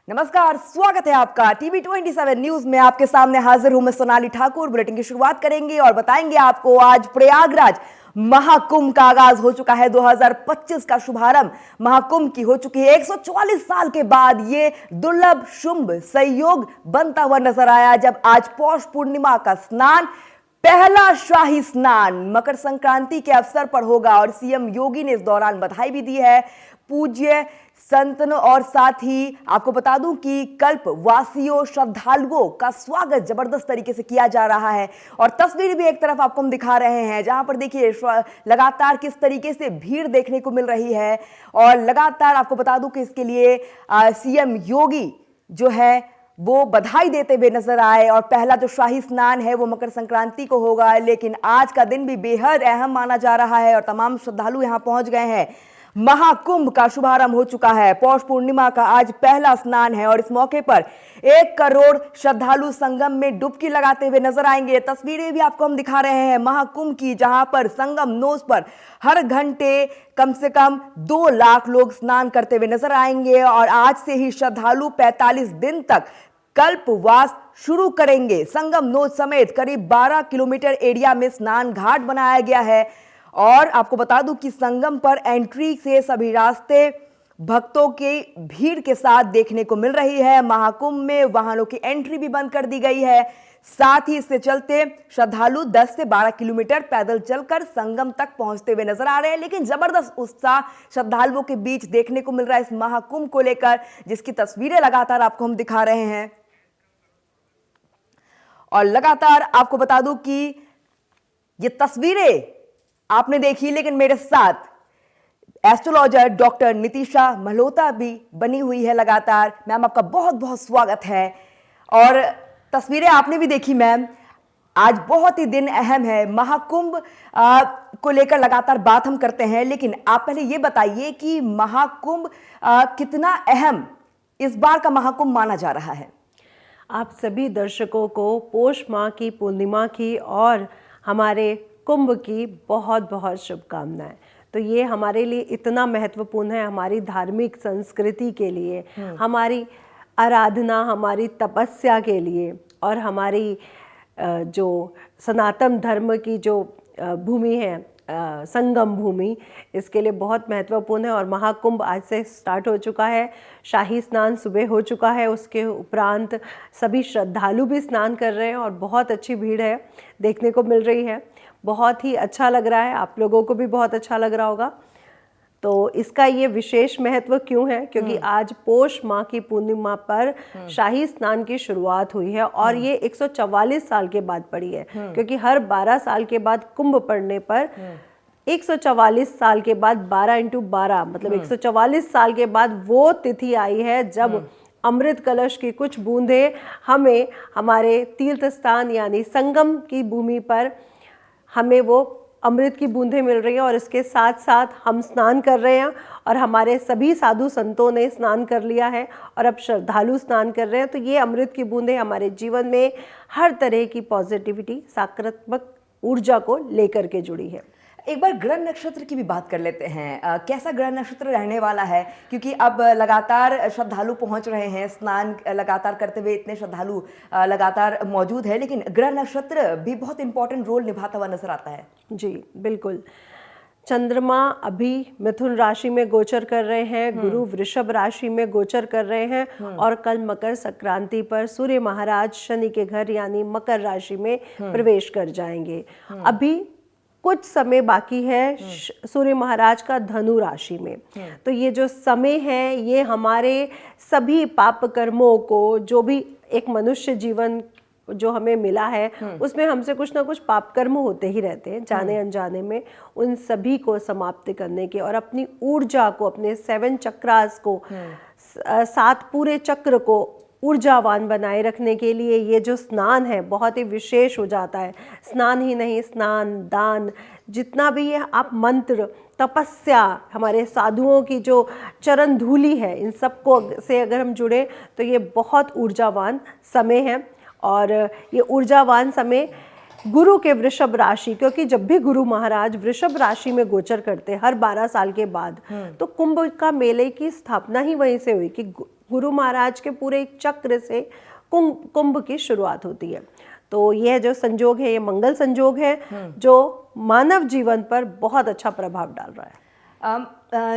नमस्कार, स्वागत है आपका टीवी 27 न्यूज में। आपके सामने हाजिर हूं मैं सोनाली ठाकुर। बुलेटिन की शुरुआत करेंगे और बताएंगे आपको आज प्रयागराज महाकुंभ का आगाज हो चुका है। 2025 का शुभारंभ महाकुंभ की हो चुकी है। 144 साल के बाद ये दुर्लभ शुभ संयोग बनता हुआ नजर आया जब आज पौष पूर्णिमा का स्नान, पहला शाही स्नान मकर संक्रांति के अवसर पर होगा और सीएम योगी ने इस दौरान बधाई भी दी है पूज्य संतन और साथ ही आपको बता दूं कि कल्प वासियों श्रद्धालुओं का स्वागत जबरदस्त तरीके से किया जा रहा है। और तस्वीर भी एक तरफ आपको हम दिखा रहे हैं जहां पर देखिए लगातार किस तरीके से भीड़ देखने को मिल रही है। और लगातार आपको बता दूं कि इसके लिए सीएम योगी जो है वो बधाई देते हुए नजर आए। और पहला जो शाही स्नान है वो मकर संक्रांति को होगा, लेकिन आज का दिन भी बेहद अहम माना जा रहा है और तमाम श्रद्धालु यहां पहुंच गए हैं। महाकुंभ का शुभारंभ हो चुका है। पौष पूर्णिमा का आज पहला स्नान है और इस मौके पर 1 करोड़ श्रद्धालु संगम में डुबकी लगाते हुए नजर आएंगे। तस्वीरें भी आपको हम दिखा रहे हैं महाकुंभ की, जहां पर संगम नोज पर हर घंटे कम से कम 2 लाख लोग स्नान करते हुए नजर आएंगे। और आज से ही श्रद्धालु 45 दिन तक कल्पवास शुरू करेंगे। संगम नोज समेत करीब 12 किलोमीटर एरिया में स्नान घाट बनाया गया है। और आपको बता दूं कि संगम पर एंट्री से सभी रास्ते भक्तों की भीड़ के साथ देखने को मिल रही है। महाकुंभ में वाहनों की एंट्री भी बंद कर दी गई है। साथ ही इससे चलते श्रद्धालु 10 से 12 किलोमीटर पैदल चलकर संगम तक पहुंचते हुए नजर आ रहे हैं। लेकिन जबरदस्त उत्साह श्रद्धालुओं के बीच देखने को मिल रहा है इस महाकुंभ को लेकर, जिसकी तस्वीरें लगातार आपको हम दिखा रहे हैं। और लगातार आपको बता दूं कि ये तस्वीरें आपने देखी, लेकिन मेरे साथ एस्ट्रोलॉजर डॉक्टर नितिशा मल्होत्रा भी बनी हुई है लगातार। मैम, आपका बहुत बहुत स्वागत है। और तस्वीरें आपने भी देखी मैम। आज बहुत ही दिन अहम है। महाकुंभ को लेकर लगातार बात हम करते हैं, लेकिन आप पहले ये बताइए कि महाकुंभ कितना अहम इस बार का महाकुंभ माना जा रहा है। आप सभी दर्शकों को पौष माह की पूर्णिमा की और हमारे कुंभ की बहुत बहुत शुभकामनाएं। तो ये हमारे लिए इतना महत्वपूर्ण है, हमारी धार्मिक संस्कृति के लिए, हमारी आराधना, हमारी तपस्या के लिए और हमारी जो सनातन धर्म की जो भूमि है, संगम भूमि, इसके लिए बहुत महत्वपूर्ण है। और महाकुंभ आज से स्टार्ट हो चुका है। शाही स्नान सुबह हो चुका है, उसके उपरांत सभी श्रद्धालु भी स्नान कर रहे हैं और बहुत अच्छी भीड़ है देखने को मिल रही है। बहुत ही अच्छा लग रहा है, आप लोगों को भी बहुत अच्छा लग रहा होगा। तो इसका ये विशेष महत्व क्यों है? क्योंकि आज पौष माह की पूर्णिमा पर शाही स्नान की शुरुआत हुई है और ये 144 साल के बाद पड़ी है। क्योंकि हर 12 साल के बाद कुंभ पड़ने पर 144 साल के बाद 12 × 12 मतलब 144 साल के बाद वो तिथि आई है जब अमृत कलश की कुछ बूंदें हमें हमारे तीर्थ स्थान यानी संगम की भूमि पर हमें वो अमृत की बूंदें मिल रही हैं। और इसके साथ साथ हम स्नान कर रहे हैं और हमारे सभी साधु संतों ने स्नान कर लिया है और अब श्रद्धालु स्नान कर रहे हैं। तो ये अमृत की बूंदें हमारे जीवन में हर तरह की पॉजिटिविटी, सकारात्मक ऊर्जा को लेकर के जुड़ी है। एक बार ग्रह नक्षत्र की भी बात कर लेते हैं। कैसा ग्रह नक्षत्र रहने वाला है? क्योंकि अब लगातार श्रद्धालु पहुंच रहे हैं, स्नान लगातार करते हुए इतने श्रद्धालु लगातार मौजूद है, लेकिन ग्रह नक्षत्र भी बहुत इंपॉर्टेंट रोल निभाता हुआ नजर आता है। जी बिल्कुल। चंद्रमा अभी मिथुन राशि में गोचर कर रहे हैं, गुरु वृषभ राशि में गोचर कर रहे हैं और कल मकर संक्रांति पर सूर्य महाराज शनि के घर यानी मकर राशि में प्रवेश कर जाएंगे। अभी कुछ समय बाकी है सूर्य महाराज का धनु राशि में। तो ये जो समय है ये हमारे सभी पाप कर्मों को, जो भी एक मनुष्य जीवन जो हमें मिला है उसमें हमसे कुछ ना कुछ पाप कर्म होते ही रहते हैं जाने अनजाने में, उन सभी को समाप्त करने के और अपनी ऊर्जा को, अपने 7 चक्रास को, 7 पूरे चक्र को ऊर्जावान बनाए रखने के लिए ये जो स्नान है बहुत ही विशेष हो जाता है। स्नान ही नहीं, स्नान, दान, जितना भी ये आप मंत्र, तपस्या, हमारे साधुओं की जो चरण धूली है, इन सबको से अगर हम जुड़े तो ये बहुत ऊर्जावान समय है। और ये ऊर्जावान समय गुरु के वृषभ राशि, क्योंकि जब भी गुरु महाराज वृषभ राशि में गोचर करते हर 12 साल के बाद, तो कुंभ का मेले की स्थापना ही वहीं से हुई कि गुरु महाराज के पूरे एक चक्र से कुंभ की शुरुआत होती है। तो यह जो संजोग है, ये मंगल संजोग है जो मानव जीवन पर बहुत अच्छा प्रभाव डाल रहा है।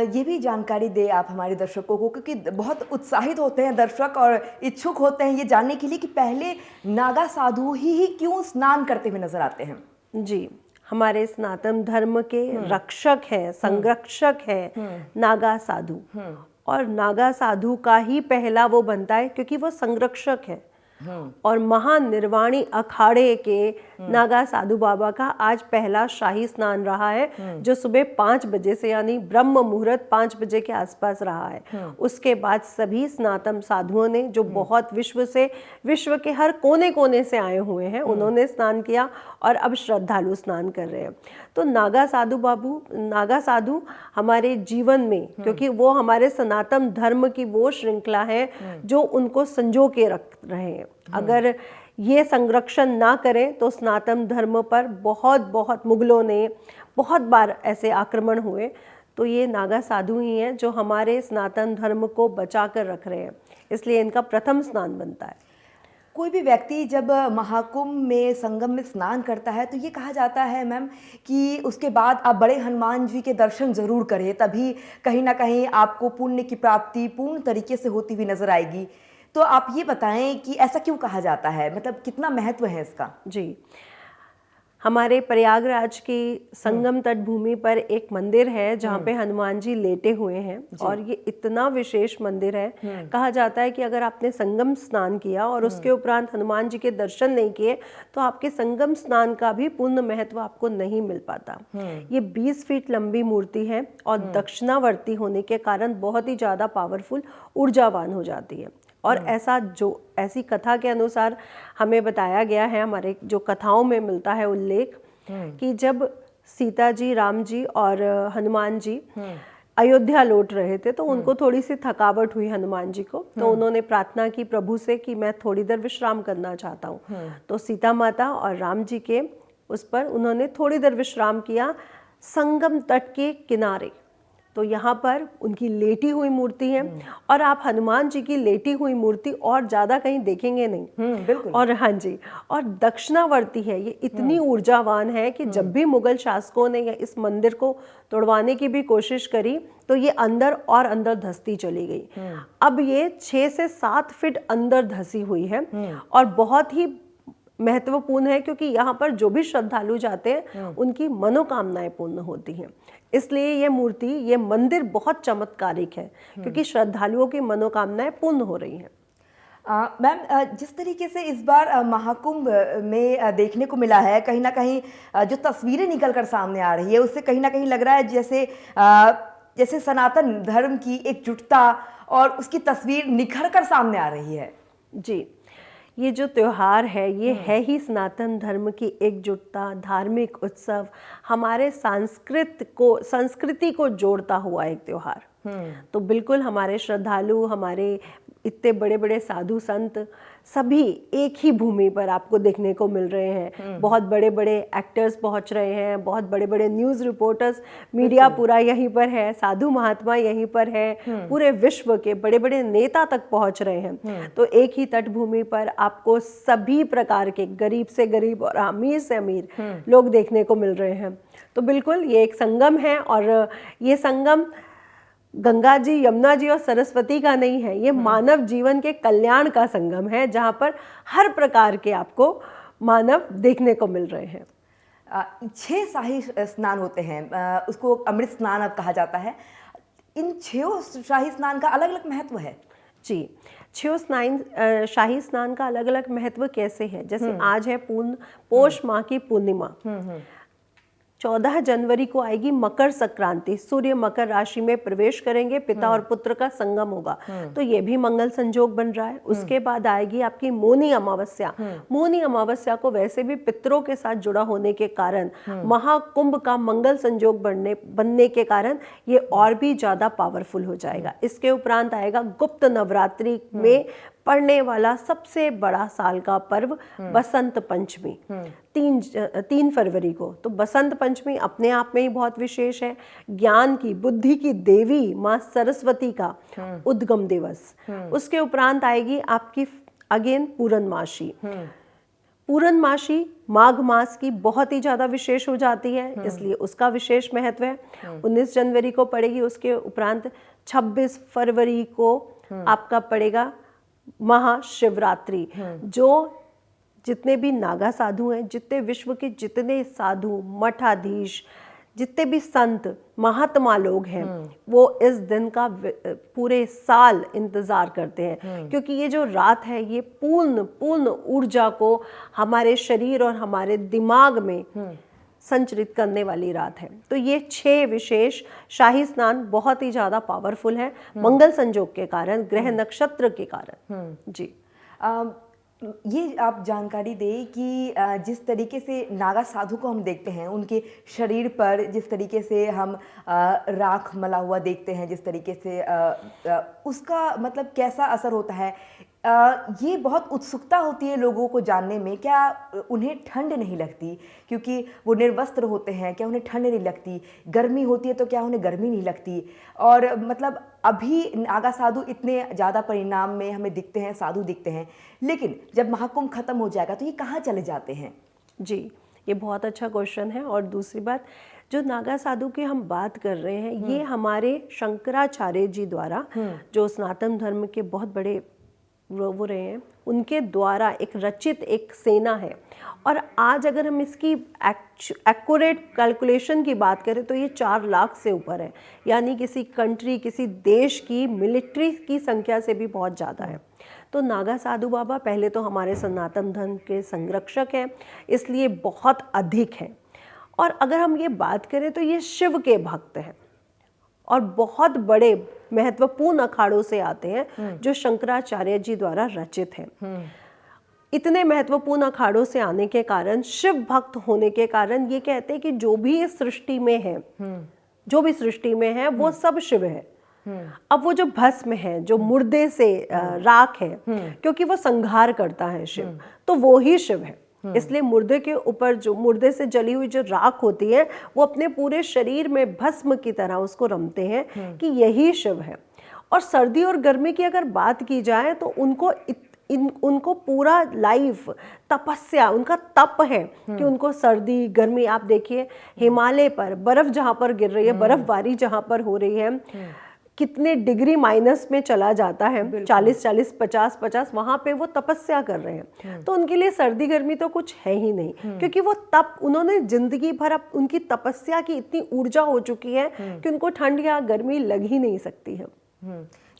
ये भी जानकारी दे आप हमारे दर्शकों को, क्योंकि बहुत उत्साहित होते हैं दर्शक और इच्छुक होते हैं ये जानने के लिए कि पहले नागा साधु ही क्यों स्नान करते हुए नजर आते हैं। जी, हमारे सनातन धर्म के रक्षक हैं, संरक्षक हैं नागा साधु। और नागा साधु का ही पहला वो बनता है क्योंकि वो संरक्षक है। और महानिर्वाणी अखाड़े के नागा साधु बाबा का आज पहला शाही स्नान रहा है, जो सुबह 5 बजे से यानी ब्रह्म मुहूर्त 5 बजे के आसपास रहा है। उसके बाद सभी सनातन साधुओं ने, जो बहुत विश्व के हर कोने कोने से आए हुए हैं, उन्होंने स्नान किया और अब श्रद्धालु स्नान कर रहे हैं। तो नागा साधु हमारे जीवन में, क्योंकि वो हमारे सनातन धर्म की वो श्रृंखला है जो उनको संजो के रख रहे हैं। अगर ये संरक्षण ना करें तो सनातन धर्म पर बहुत मुगलों ने बहुत बार ऐसे आक्रमण हुए। तो ये नागा साधु ही हैं जो हमारे सनातन धर्म को बचा कर रख रहे हैं, इसलिए इनका प्रथम स्नान बनता है। कोई भी व्यक्ति जब महाकुंभ में संगम में स्नान करता है तो ये कहा जाता है मैम कि उसके बाद आप बड़े हनुमान जी के दर्शन जरूर करें, तभी कहीं ना कहीं आपको पुण्य की प्राप्ति पूर्ण तरीके से होती हुई नजर आएगी। तो आप ये बताएं कि ऐसा क्यों कहा जाता है, मतलब कितना महत्व है इसका। जी, हमारे प्रयागराज की संगम तट भूमि पर एक मंदिर है जहाँ पे हनुमान जी लेटे हुए हैं, और ये इतना विशेष मंदिर है। कहा जाता है कि अगर आपने संगम स्नान किया और उसके उपरांत हनुमान जी के दर्शन नहीं किए तो आपके संगम स्नान का भी पूर्ण महत्व आपको नहीं मिल पाता। ये 20 फीट लंबी मूर्ति है और दक्षिणावर्ती होने के कारण बहुत ही ज़्यादा पावरफुल, ऊर्जावान हो जाती है। और ऐसी कथा के अनुसार हमें बताया गया है, हमारे जो कथाओं में मिलता है उल्लेख, कि जब सीता जी, राम जी और हनुमान जी अयोध्या लौट रहे थे तो उनको थोड़ी सी थकावट हुई हनुमान जी को। तो उन्होंने प्रार्थना की प्रभु से कि मैं थोड़ी देर विश्राम करना चाहता हूँ। तो सीता माता और राम जी के उस पर उन्होंने थोड़ी देर विश्राम किया संगम तट के किनारे। तो यहाँ पर उनकी लेटी हुई मूर्ति है, और आप हनुमान जी की लेटी हुई मूर्ति और ज़्यादा कहीं देखेंगे नहीं। बिल्कुल। और हाँ जी, और दक्षिणावर्ती है, ये इतनी ऊर्जावान है कि जब भी मुगल शासकों ने इस मंदिर को तोड़वाने की भी कोशिश करी तो ये अंदर और अंदर धंसती चली गई। अब ये 6 से 7 फीट अंदर धंसी हुई है और बहुत ही महत्वपूर्ण है, क्योंकि यहाँ पर जो भी श्रद्धालु जाते हैं उनकी मनोकामनाएं पूर्ण होती हैं। इसलिए ये मूर्ति, ये मंदिर बहुत चमत्कारिक है, क्योंकि श्रद्धालुओं की मनोकामनाएं पूर्ण हो रही हैं। मैम, जिस तरीके से इस बार महाकुंभ में देखने को मिला है, कहीं ना कहीं जो तस्वीरें निकल कर सामने आ रही है उससे कहीं ना कहीं लग रहा है जैसे सनातन धर्म की एकजुटता और उसकी तस्वीर निखर कर सामने आ रही है। जी, ये जो त्योहार है ये है ही सनातन धर्म की एकजुटता, धार्मिक उत्सव, हमारे संस्कृति को जोड़ता हुआ एक त्योहार। तो बिल्कुल हमारे श्रद्धालु, हमारे इतने बड़े बड़े साधु संत सभी एक ही भूमि पर आपको देखने को मिल रहे हैं। बहुत बड़े बड़े एक्टर्स पहुंच रहे हैं, बहुत बड़े बड़े न्यूज़ रिपोर्टर्स, मीडिया पूरा यहीं पर है, साधु महात्मा यहीं पर है, पूरे विश्व के बड़े बड़े नेता तक पहुंच रहे हैं। तो एक ही तट भूमि पर आपको सभी प्रकार के गरीब से गरीब और अमीर से अमीर लोग देखने को मिल रहे हैं। तो बिल्कुल ये एक संगम है, और ये संगम गंगा जी, यमुना जी और सरस्वती का नहीं है, ये मानव जीवन के कल्याण का संगम है, जहाँ पर हर प्रकार के आपको मानव देखने को मिल रहे हैं। 6 शाही स्नान होते हैं, उसको अमृत स्नान अब कहा जाता है। इन 6 शाही स्नान का अलग अलग महत्व है। जी, 6 शाही स्नान का अलग अलग महत्व कैसे है? जैसे आज है पौष माह की पूर्णिमा, 14 जनवरी को आएगी मकर संक्रांति, सूर्य मकर राशि में प्रवेश करेंगे, पिता और पुत्र का संगम होगा, तो ये भी मंगल संजोग बन रहा है। उसके बाद आएगी आपकी मौनी अमावस्या। मौनी अमावस्या को वैसे भी पितरों के साथ जुड़ा होने के कारण, महाकुंभ का मंगल संजोग बनने के कारण ये और भी ज्यादा पावरफुल हो जाएगा। इसके उपरांत आएगा गुप्त नवरात्रि में पड़ने वाला सबसे बड़ा साल का पर्व बसंत पंचमी 3 फरवरी को। तो बसंत पंचमी अपने आप में ही बहुत विशेष है। ज्ञान की, बुद्धि की देवी माँ सरस्वती का उद्गम दिवस। उसके उपरांत आएगी आपकी अगेन पूर्णमासी। पूर्णमासी माघ मास की बहुत ही ज़्यादा विशेष हो जाती है, इसलिए उसका विशेष महत्व है। 19 जनवरी को पड़ेगी। उसके उपरांत 26 फरवरी को आपका पड़ेगा महाशिवरात्रि। जो जितने भी नागा साधु हैं, जितने विश्व के जितने साधु, मठाधीश, जितने भी संत महात्मा लोग हैं, वो इस दिन का पूरे साल इंतजार करते हैं, क्योंकि ये जो रात है ये पूर्ण ऊर्जा को हमारे शरीर और हमारे दिमाग में संचरित करने वाली रात है। तो ये 6 विशेष शाही स्नान बहुत ही ज़्यादा पावरफुल है, मंगल संयोग के कारण, ग्रह नक्षत्र के कारण। जी ये आप जानकारी दें कि जिस तरीके से नागा साधु को हम देखते हैं, उनके शरीर पर जिस तरीके से हम राख मला हुआ देखते हैं, जिस तरीके से उसका मतलब कैसा असर होता है, ये बहुत उत्सुकता होती है लोगों को जानने में। क्या उन्हें ठंड नहीं लगती क्योंकि वो निर्वस्त्र होते हैं? क्या उन्हें ठंड नहीं लगती? गर्मी होती है तो क्या उन्हें गर्मी नहीं लगती? और मतलब अभी नागा साधु इतने ज़्यादा परिणाम में हमें दिखते हैं, साधु दिखते हैं, लेकिन जब महाकुंभ खत्म हो जाएगा तो ये कहाँ चले जाते हैं? जी, ये बहुत अच्छा क्वेश्चन है। और दूसरी बात, जो नागा साधु की हम बात कर रहे हैं, ये हमारे शंकराचार्य जी द्वारा, जो सनातन धर्म के बहुत बड़े वो रहे हैं, उनके द्वारा एक रचित एक सेना है। और आज अगर हम इसकी एक्यूरेट कैलकुलेशन की बात करें तो ये 4 लाख से ऊपर है, यानी किसी कंट्री, किसी देश की मिलिट्री की संख्या से भी बहुत ज़्यादा है। तो नागा साधु बाबा पहले तो हमारे सनातन धर्म के संरक्षक हैं, इसलिए बहुत अधिक हैं। और अगर हम ये बात करें तो ये शिव के भक्त हैं और बहुत बड़े महत्वपूर्ण अखाड़ों से आते हैं, जो शंकराचार्य जी द्वारा रचित हैं। इतने महत्वपूर्ण अखाड़ों से आने के कारण, शिव भक्त होने के कारण, ये कहते हैं कि जो भी इस सृष्टि में है, जो भी सृष्टि में है वो सब शिव है। अब वो जो भस्म है, जो मुर्दे से राख है, क्योंकि वो संहार करता है शिव, तो वो ही शिव है। इसलिए मुर्दे के ऊपर जो मुर्दे से जली हुई जो राख होती है, वो अपने पूरे शरीर में भस्म की तरह उसको रमते हैं कि यही शिव है। और सर्दी और गर्मी की अगर बात की जाए तो उनको पूरा लाइफ तपस्या, उनका तप है कि उनको सर्दी गर्मी, आप देखिए हिमालय पर बर्फ जहाँ पर गिर रही है, बर्फबारी जहाँ पर हो रही है, कितने डिग्री माइनस में चला जाता है, 40-40, 50-50, वहाँ पे वो तपस्या कर रहे हैं। तो उनके लिए सर्दी गर्मी तो कुछ है ही नहीं, क्योंकि वो तप, उन्होंने जिंदगी भर अब उनकी तपस्या की इतनी ऊर्जा हो चुकी है कि उनको ठंड या गर्मी लग ही नहीं सकती है।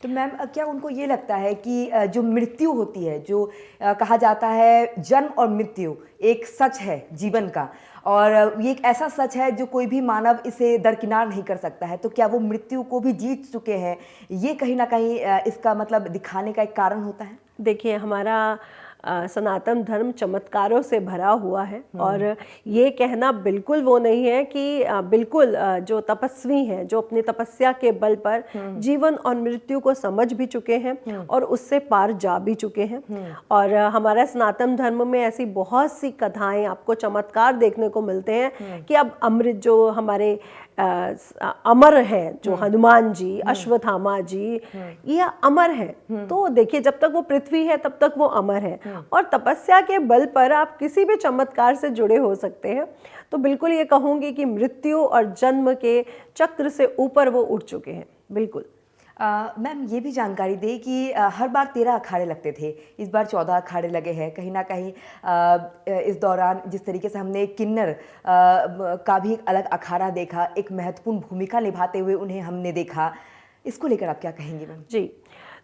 तो मैम, क्या उनको ये लगता है कि जो मृत्यु होती है, जो कहा जाता है जन्म और मृत्यु एक सच है जीवन का, और ये एक ऐसा सच है जो कोई भी मानव इसे दरकिनार नहीं कर सकता है, तो क्या वो मृत्यु को भी जीत चुके हैं? ये कहीं ना कहीं इसका मतलब दिखाने का एक कारण होता है? देखिए, हमारा सनातन धर्म चमत्कारों से भरा हुआ है, और ये कहना बिल्कुल वो नहीं है कि बिल्कुल जो तपस्वी हैं, जो अपनी तपस्या के बल पर जीवन और मृत्यु को समझ भी चुके हैं और उससे पार जा भी चुके हैं। और हमारा सनातन धर्म में ऐसी बहुत सी कथाएं, आपको चमत्कार देखने को मिलते हैं कि अब अमृत जो हमारे अमर हैं, जो हनुमान जी, अश्वत्थामा जी, ये अमर हैं। तो देखिए, जब तक वो पृथ्वी है तब तक वो अमर है, और तपस्या के बल पर आप किसी भी चमत्कार से जुड़े हो सकते हैं। तो बिल्कुल ये कहूँगी कि मृत्यु और जन्म के चक्र से ऊपर वो उठ चुके हैं, बिल्कुल। मैम, ये भी जानकारी दें कि हर बार 13 अखाड़े लगते थे, इस बार 14 अखाड़े लगे हैं। कहीं ना कहीं इस दौरान जिस तरीके से हमने किन्नर का भी एक अलग अखाड़ा देखा, एक महत्वपूर्ण भूमिका निभाते हुए उन्हें हमने देखा, इसको लेकर आप क्या कहेंगी मैम? जी,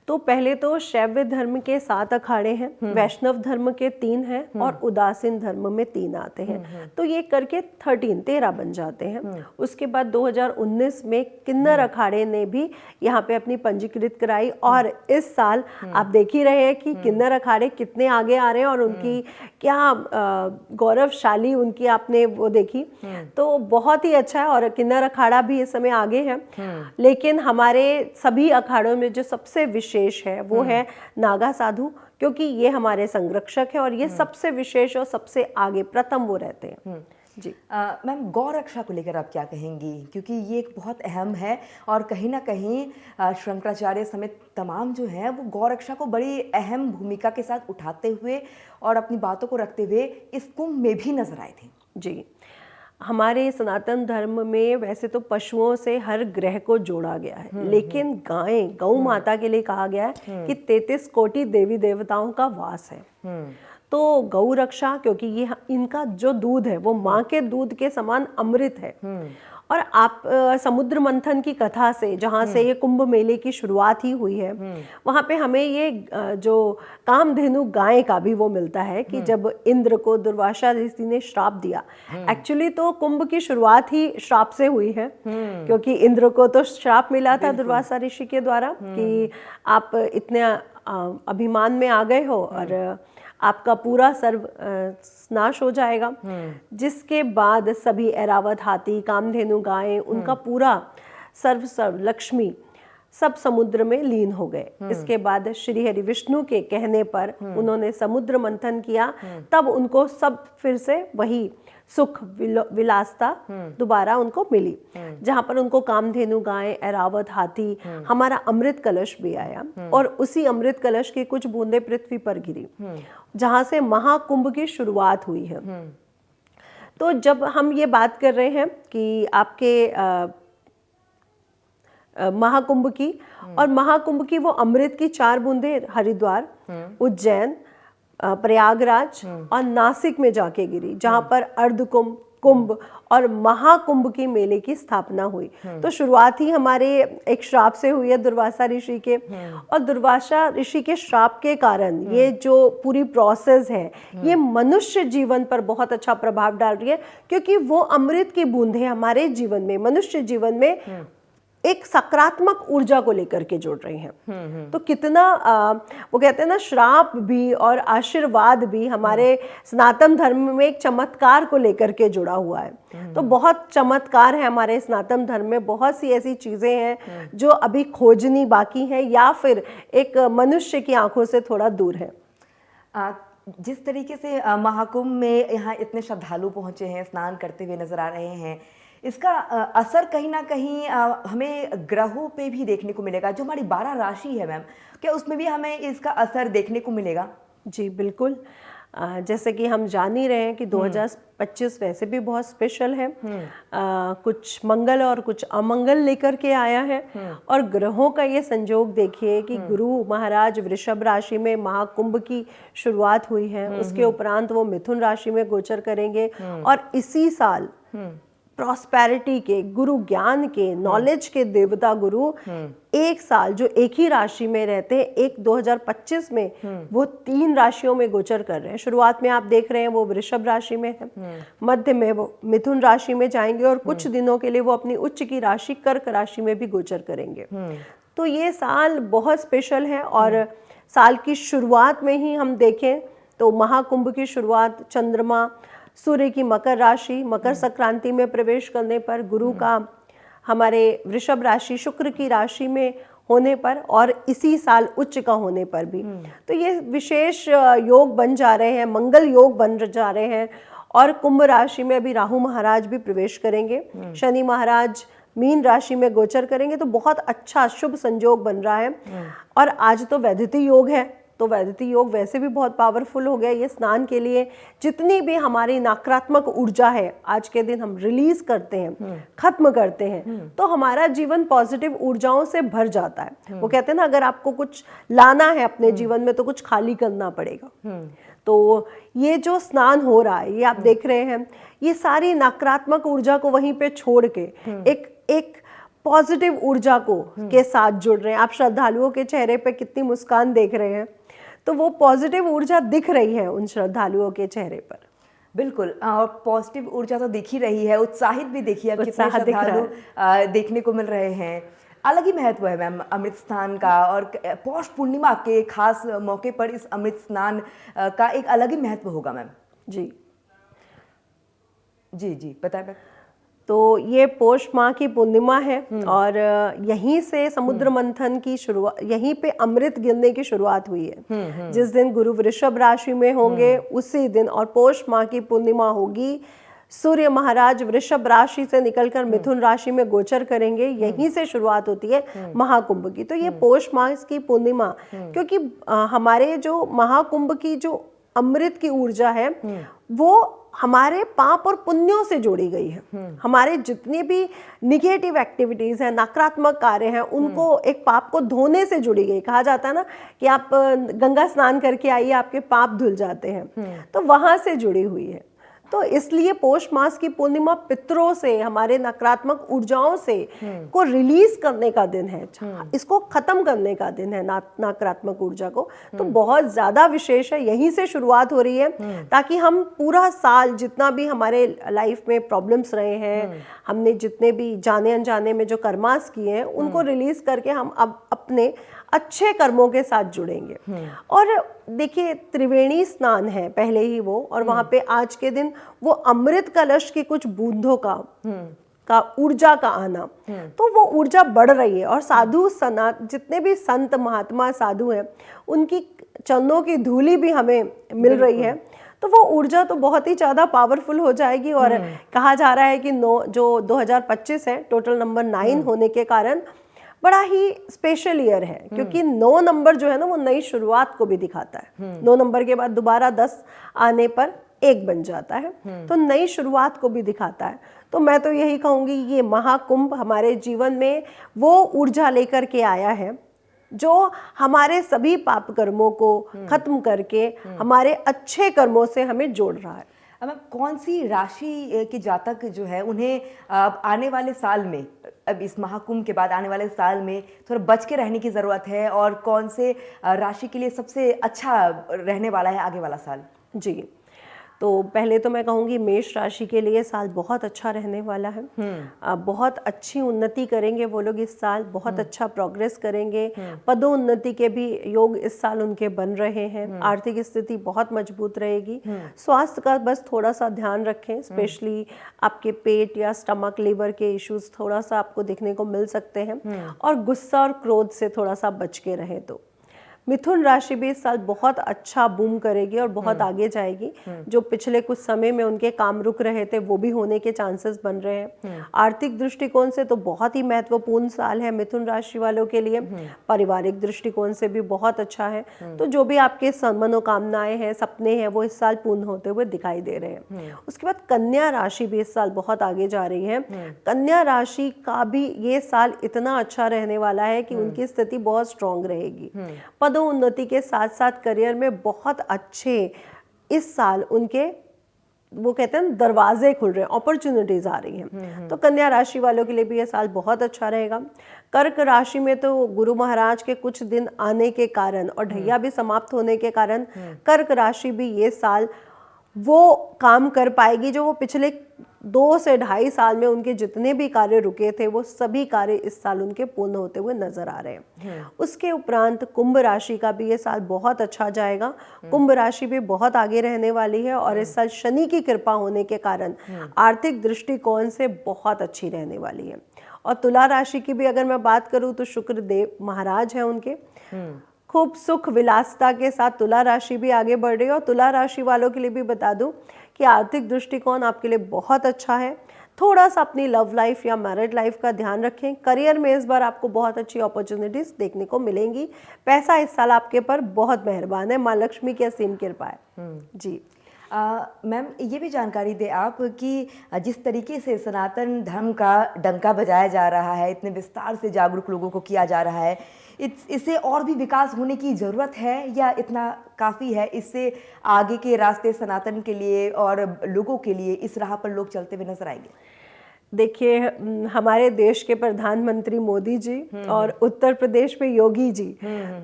तो पहले तो शैव धर्म के 7 अखाड़े हैं, वैष्णव धर्म के 3 हैं, और उदासीन धर्म में 3 आते हैं। तो ये करके 13 बन जाते हैं। उसके बाद 2019 में किन्नर अखाड़े ने भी यहाँ पे अपनी पंजीकृत कराई, और इस साल आप देख ही रहे हैं कि किन्नर अखाड़े कितने आगे आ रहे हैं, और उनकी क्या गौरवशाली उनकी आपने वो देखी, तो बहुत ही अच्छा है। और किन्नर अखाड़ा भी इस समय आगे है, लेकिन हमारे सभी अखाड़ों में जो सबसे विशेष है वो है नागा साधु, क्योंकि ये हमारे संरक्षक है और ये सबसे विशेष और सबसे आगे प्रथम वो रहते हैं। जी मैम, गौ रक्षा को लेकर आप क्या कहेंगी, क्योंकि ये एक बहुत अहम है और कहीं ना कहीं शंकराचार्य समेत तमाम जो हैं वो गौ रक्षा को बड़ी अहम भूमिका के साथ उठाते हुए और अपनी बातों को रखते हुए इस कुंभ में भी नजर आए थे। जी, हमारे सनातन धर्म में वैसे तो पशुओं से हर ग्रह को जोड़ा गया है, लेकिन गायें, गौ माता के लिए कहा गया है कि 33 कोटि देवी देवताओं का वास है। तो गौ रक्षा, क्योंकि ये इनका जो दूध है वो माँ के दूध के समान अमृत है। और आप समुद्र मंथन की कथा से, जहाँ से ये कुंभ मेले की शुरुआत ही हुई है, वहाँ पे हमें ये जो कामधेनु गाय का भी वो मिलता है कि जब इंद्र को दुर्वासा ऋषि ने श्राप दिया, एक्चुअली तो कुंभ की शुरुआत ही श्राप से हुई है, क्योंकि इंद्र को तो श्राप मिला था दुर्वासा ऋषि के द्वारा कि आप इतने अभिमान में आ गए हो और आपका पूरा सर्व नाश हो जाएगा। जिसके बाद सभी ऐरावत हाथी, कामधेनु गायें, उनका पूरा सर्व लक्ष्मी सब समुद्र में लीन हो गए। इसके बाद श्री हरि विष्णु के कहने पर उन्होंने समुद्र मंथन किया, तब उनको सब फिर से वही सुख विलासता दोबारा उनको मिली, जहां पर उनको कामधेनु गाय, ऐरावत हाथी, हमारा अमृत कलश भी आया और उसी अमृत कलश की कुछ बूंदें पृथ्वी पर गिरी, जहां से महाकुंभ की शुरुआत हुई है। तो जब हम ये बात कर रहे हैं कि आपके महाकुंभ की, और महाकुंभ की वो अमृत की 4 बूंदें हरिद्वार, उज्जैन, प्रयागराज और नासिक में जाके गिरी, जहां पर अर्धकुंभ, कुंभ और महाकुंभ की मेले की स्थापना हुई। तो शुरुआत ही हमारे एक श्राप से हुई है दुर्वासा ऋषि के, और दुर्वासा ऋषि के श्राप के कारण ये जो पूरी प्रोसेस है ये मनुष्य जीवन पर बहुत अच्छा प्रभाव डाल रही है, क्योंकि वो अमृत की बूंदें हमारे जीवन में, मनुष्य जीवन में एक सकारात्मक ऊर्जा को लेकर के जोड़ रही हैं। तो कितना वो कहते हैं ना, श्राप भी और आशीर्वाद भी हमारे सनातन धर्म में एक चमत्कार को लेकर के जुड़ा हुआ है। तो बहुत चमत्कार है हमारे सनातन धर्म में, बहुत सी ऐसी चीजें हैं जो अभी खोजनी बाकी है या फिर एक मनुष्य की आंखों से थोड़ा दूर है। जिस तरीके से महाकुंभ में यहाँ इतने श्रद्धालु पहुंचे हैं, स्नान करते हुए नजर आ रहे हैं, इसका असर कहीं ना कहीं हमें ग्रहों पे भी देखने को मिलेगा। जो हमारी 12 राशि है मैम, क्या उसमें भी हमें इसका असर देखने को मिलेगा? जी बिल्कुल, जैसे कि हम जान ही रहे हैं कि 2025 वैसे भी बहुत स्पेशल है। कुछ मंगल और कुछ अमंगल लेकर के आया है, और ग्रहों का ये संयोग देखिए कि गुरु महाराज वृषभ राशि में महाकुंभ की शुरुआत हुई है, उसके उपरांत वो मिथुन राशि में गोचर करेंगे, और इसी साल प्रॉस्पेरिटी के, गुरु ज्ञान के, नॉलेज के देवता गुरु एक साल जो एक ही राशि में रहते हैं, एक 2025 में वो 3 राशियों में गोचर कर रहे हैं। शुरुआत में आप देख रहे हैं वो वृषभ राशि में है, मध्य में वो मिथुन राशि में जाएंगे, और कुछ दिनों के लिए वो अपनी उच्च की राशि कर्क राशि में भी गोचर करेंगे। तो ये साल बहुत स्पेशल है, और साल की शुरुआत में ही हम देखें तो महाकुंभ की शुरुआत चंद्रमा सूर्य की मकर राशि, मकर संक्रांति में प्रवेश करने पर, गुरु का हमारे वृषभ राशि, शुक्र की राशि में होने पर, और इसी साल उच्च का होने पर भी, तो ये विशेष योग बन जा रहे हैं, मंगल योग बन जा रहे हैं। और कुंभ राशि में अभी राहु महाराज भी प्रवेश करेंगे, शनि महाराज मीन राशि में गोचर करेंगे, तो बहुत अच्छा शुभ संयोग बन रहा है। और आज तो वैदिति योग है, तो वैदिति योग वैसे भी बहुत पावरफुल हो गया। ये स्नान के लिए जितनी भी हमारी नकारात्मक ऊर्जा है आज के दिन हम रिलीज करते हैं, खत्म करते हैं, तो हमारा जीवन पॉजिटिव ऊर्जाओं से भर जाता है। वो कहते हैं ना, अगर आपको कुछ लाना है अपने जीवन में तो कुछ खाली करना पड़ेगा। तो ये जो स्नान हो रहा है, ये आप देख रहे हैं, ये सारी नकारात्मक ऊर्जा को वहीं पे छोड़ के एक पॉजिटिव ऊर्जा को के साथ जुड़ रहे हैं। आप श्रद्धालुओं के चेहरे पे कितनी मुस्कान देख रहे हैं, तो वो पॉजिटिव ऊर्जा दिख रही है उन श्रद्धालुओं के चेहरे पर। बिल्कुल, और पॉजिटिव ऊर्जा तो दिख ही रही है, उत्साहित भी देखिए कितने श्रद्धालु देखने को मिल रहे हैं। अलग ही महत्व है मैम अमृत स्नान का, और पौष पूर्णिमा के खास मौके पर इस अमृत स्नान का एक अलग ही महत्व होगा मैम। जी जी जी बताएं मैम। तो ये पौष माह की पूर्णिमा है और यहीं से समुद्र मंथन की शुरुआत, यहीं पे अमृत गिरने की शुरुआत हुई है। जिस दिन गुरु वृषभ राशि में होंगे उसी दिन, और पौष माह की पूर्णिमा होगी, सूर्य महाराज वृषभ राशि से निकलकर मिथुन राशि में गोचर करेंगे, यहीं से शुरुआत होती है महाकुंभ की। तो ये पौष माह की पूर्णिमा, क्योंकि हमारे जो महाकुंभ की जो अमृत की ऊर्जा है वो हमारे पाप और पुण्यों से जोड़ी गई है। हमारे जितनी भी निगेटिव एक्टिविटीज हैं, नकारात्मक कार्य हैं, उनको एक पाप को धोने से जुड़ी गई। कहा जाता है ना कि आप गंगा स्नान करके आइए, आपके पाप धुल जाते हैं, तो वहां से जुड़ी हुई है। तो इसलिए पौष मास की पूर्णिमा पितरों से, हमारे नकारात्मक ऊर्जाओं से को रिलीज करने का दिन है, इसको खत्म करने का दिन है, नकारात्मक ऊर्जा को। तो बहुत ज्यादा विशेष है, यहीं से शुरुआत हो रही है, ताकि हम पूरा साल जितना भी हमारे लाइफ में प्रॉब्लम्स रहे हैं, हमने जितने भी जाने अनजाने में जो कर्मास किए हैं, उनको रिलीज करके हम अब अपने अच्छे कर्मों के साथ जुड़ेंगे। और देखिए, त्रिवेणी स्नान है पहले ही वो, और वहां पे आज के दिन वो अमृत कलश की कुछ बूंदों का ऊर्जा का आना, तो वो ऊर्जा बढ़ रही है। और साधु जितने भी संत महात्मा साधु हैं, उनकी चरणों की धूली भी हमें मिल रही है, तो वो ऊर्जा तो बहुत ही ज़्यादा पावरफुल हो जाएगी। और कहा जा रहा है कि जो 2025 है, टोटल नंबर 9 होने के कारण बड़ा ही स्पेशल ईयर है, क्योंकि 9 नंबर जो है ना वो नई शुरुआत को भी दिखाता है। 9 नंबर के बाद दोबारा 10 आने पर 1 बन जाता है, तो नई शुरुआत को भी दिखाता है। तो मैं तो यही कहूँगी, ये महाकुंभ हमारे जीवन में वो ऊर्जा लेकर के आया है जो हमारे सभी पाप कर्मों को खत्म करके हमारे अच्छे कर्मों से हमें जोड़ रहा है। अब कौन सी राशि के जातक जो है उन्हें आने वाले साल में, अब इस महाकुंभ के बाद आने वाले साल में थोड़ा बच के रहने की ज़रूरत है, और कौन से राशि के लिए सबसे अच्छा रहने वाला है आगे वाला साल? जी, तो पहले तो मैं कहूँगी मेष राशि के लिए साल बहुत अच्छा रहने वाला है। बहुत अच्छी उन्नति करेंगे वो लोग इस साल, बहुत अच्छा प्रोग्रेस करेंगे। पदोन्नति के भी योग इस साल उनके बन रहे हैं। आर्थिक स्थिति बहुत मजबूत रहेगी। स्वास्थ्य का बस थोड़ा सा ध्यान रखें, स्पेशली आपके पेट या स्टमक, लिवर के इश्यूज थोड़ा सा आपको देखने को मिल सकते हैं, और गुस्सा और क्रोध से थोड़ा सा बच के रहें। तो मिथुन राशि भी इस साल बहुत अच्छा बूम करेगी और बहुत आगे जाएगी। जो पिछले कुछ समय में उनके काम रुक रहे थे वो भी होने के चांसेस बन रहे हैं। आर्थिक दृष्टिकोण से तो बहुत ही महत्वपूर्ण साल है मिथुन राशि वालों के लिए। पारिवारिक दृष्टिकोण से भी बहुत अच्छा है। तो जो भी आपके मनोकामनाएं हैं, सपने हैं, वो इस साल पूर्ण होते हुए दिखाई दे रहे हैं। उसके बाद कन्या राशि भी इस साल बहुत आगे जा रही है। कन्या राशि का भी ये साल इतना अच्छा रहने वाला है कि उनकी स्थिति बहुत स्ट्रांग रहेगी। पदोन्नति के साथ साथ करियर में बहुत अच्छे इस साल उनके, वो कहते हैं दरवाजे खुल रहे हैं, अपॉर्चुनिटीज आ रही हैं। तो कन्या राशि वालों के लिए भी ये साल बहुत अच्छा रहेगा। कर्क राशि में तो गुरु महाराज के कुछ दिन आने के कारण और ढैया भी समाप्त होने के कारण कर्क राशि भी ये साल वो काम कर पाएगी जो वो पिछले 2 से 2.5 साल में उनके जितने भी कार्य रुके थे वो सभी कार्य इस साल उनके पूर्ण होते हुए नजर आ रहे हैं। उसके उपरांत कुंभ राशि का भी ये साल बहुत अच्छा जाएगा। कुंभ राशि भी बहुत आगे रहने वाली है और इस साल शनि की कृपा होने के कारण आर्थिक दृष्टिकोण से बहुत अच्छी रहने वाली है। और तुला राशि की भी अगर मैं बात करूं तो शुक्र देव महाराज हैं उनके, खूब सुख विलासता के साथ तुला राशि भी आगे बढ़ रही है। और तुला राशि वालों के लिए भी बता दूं कि आर्थिक दृष्टिकोण आपके लिए बहुत अच्छा है। थोड़ा सा अपनी लव लाइफ या मैरिड लाइफ का ध्यान रखें। करियर में इस बार आपको बहुत अच्छी अपॉर्चुनिटीज देखने को मिलेंगी। पैसा इस साल आपके पर बहुत मेहरबान है, माँ लक्ष्मी की असीम कृपा है। जी मैम, ये भी जानकारी दें आप कि जिस तरीके से सनातन धर्म का डंका बजाया जा रहा है, इतने विस्तार से जागरूक लोगों को किया जा रहा है, इससे और भी विकास होने की ज़रूरत है या इतना काफ़ी है? इससे आगे के रास्ते सनातन के लिए और लोगों के लिए इस राह पर लोग चलते हुए नजर आएंगे? देखिए, हमारे देश के प्रधानमंत्री मोदी जी और उत्तर प्रदेश में योगी जी,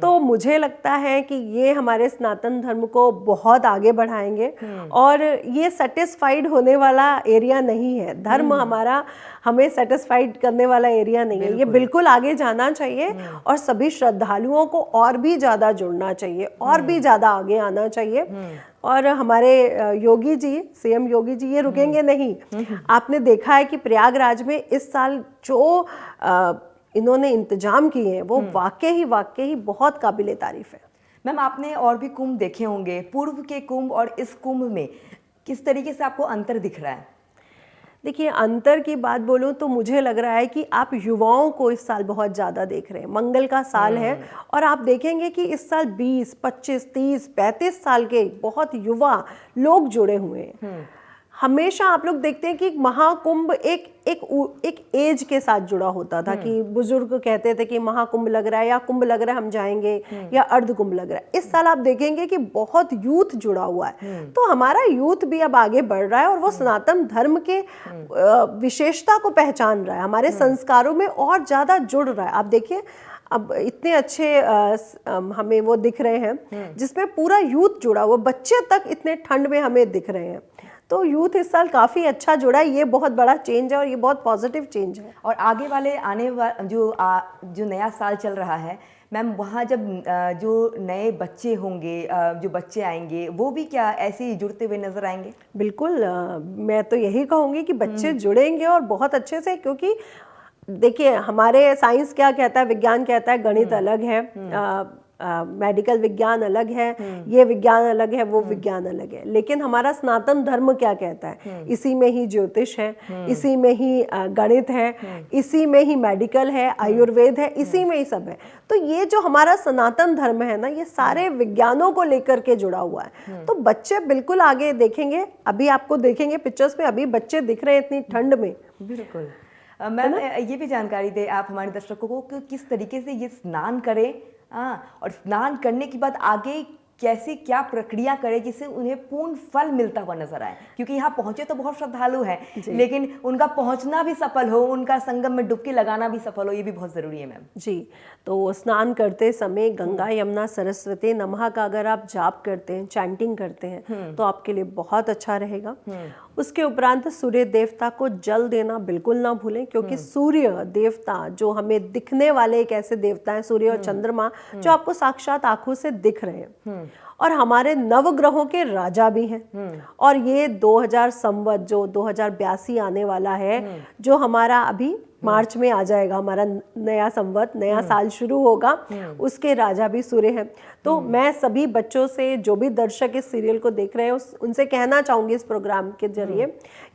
तो मुझे लगता है कि ये हमारे सनातन धर्म को बहुत आगे बढ़ाएंगे। और ये सेटिस्फाइड होने वाला एरिया नहीं है। धर्म हमारा हमें सेटिस्फाइड करने वाला एरिया नहीं है। ये बिल्कुल आगे जाना चाहिए और सभी श्रद्धालुओं को और भी ज़्यादा जुड़ना चाहिए और भी ज़्यादा आगे आना चाहिए। और हमारे योगी जी, सीएम योगी जी ये रुकेंगे नहीं। आपने देखा है कि प्रयागराज में इस साल जो इन्होंने इंतजाम किए हैं वो वाकई ही बहुत काबिले तारीफ है। मैम, आपने और भी कुंभ देखे होंगे, पूर्व के कुंभ और इस कुंभ में किस तरीके से आपको अंतर दिख रहा है? देखिए, अंतर की बात बोलूं तो मुझे लग रहा है कि आप युवाओं को इस साल बहुत ज़्यादा देख रहे हैं। मंगल का साल है और आप देखेंगे कि इस साल 20, 25, 30, 35 साल के बहुत युवा लोग जुड़े हुए हैं। हमेशा आप लोग देखते हैं कि महाकुंभ एक एज के साथ जुड़ा होता था कि बुजुर्ग कहते थे कि महाकुंभ लग रहा है या कुंभ लग रहा है, हम जाएंगे, या अर्ध कुंभ लग रहा है। इस साल आप देखेंगे कि बहुत यूथ जुड़ा हुआ है। तो हमारा यूथ भी अब आगे बढ़ रहा है और वो सनातन धर्म के विशेषता को पहचान रहा है, हमारे संस्कारों में और ज़्यादा जुड़ रहा है। आप देखिए, अब इतने अच्छे हमें वो दिख रहे हैं जिसमें पूरा यूथ जुड़ा हुआ, बच्चे तक इतने ठंड में हमें दिख रहे हैं। तो यूथ इस साल काफ़ी अच्छा जुड़ा है। ये बहुत बड़ा चेंज है और ये बहुत पॉजिटिव चेंज है। और आगे वाले जो नया साल चल रहा है मैम, वहाँ जब जो नए बच्चे होंगे, जो बच्चे आएंगे, वो भी क्या ऐसे ही जुड़ते हुए नजर आएंगे? बिल्कुल, मैं तो यही कहूँगी कि बच्चे जुड़ेंगे और बहुत अच्छे से, क्योंकि देखिए हमारे साइंस क्या कहता है, विज्ञान कहता है गणित अलग है, मेडिकल विज्ञान अलग है, ये विज्ञान अलग है, वो विज्ञान अलग है। लेकिन हमारा सनातन धर्म क्या कहता है, इसी में ही ज्योतिष है, इसी में ही गणित है, इसी में ही मेडिकल है, आयुर्वेद है, इसी में ही सब है। तो ये जो हमारा सनातन धर्म है ना, ये सारे विज्ञानों को लेकर के जुड़ा हुआ है। तो बच्चे बिल्कुल आगे देखेंगे, अभी आपको देखेंगे पिक्चर्स में, अभी बच्चे दिख रहे हैं इतनी ठंड में। बिल्कुल। मैम, ये भी जानकारी दें आप हमारे दर्शकों को कि किस तरीके से ये स्नान करें, और स्नान करने के बाद आगे कैसे क्या प्रक्रिया करें जिससे उन्हें पूर्ण फल मिलता हुआ नजर आए, क्योंकि यहाँ पहुंचे तो बहुत श्रद्धालु हैं, लेकिन उनका पहुंचना भी सफल हो, उनका संगम में डुबकी लगाना भी सफल हो, ये भी बहुत जरूरी है मैम। जी, तो स्नान करते समय गंगा यमुना सरस्वती नमः का अगर आप जाप करते हैं, चैंटिंग करते हैं, तो आपके लिए बहुत अच्छा रहेगा। उसके उपरांत सूर्य देवता को जल देना बिल्कुल ना भूलें, क्योंकि सूर्य देवता जो हमें दिखने वाले एक ऐसे देवता हैं, सूर्य और चंद्रमा, जो आपको साक्षात आंखों से दिख रहे हैं और हमारे नवग्रहों के राजा भी हैं। और ये 2000 संवत जो 2082 आने वाला है, जो हमारा अभी मार्च में आ जाएगा, हमारा नया संवत, नया साल शुरू होगा, उसके राजा भी सूर्य हैं। तो मैं सभी बच्चों से, जो भी दर्शक इस सीरियल को देख रहे हैं, उनसे कहना चाहूंगी इस प्रोग्राम के जरिए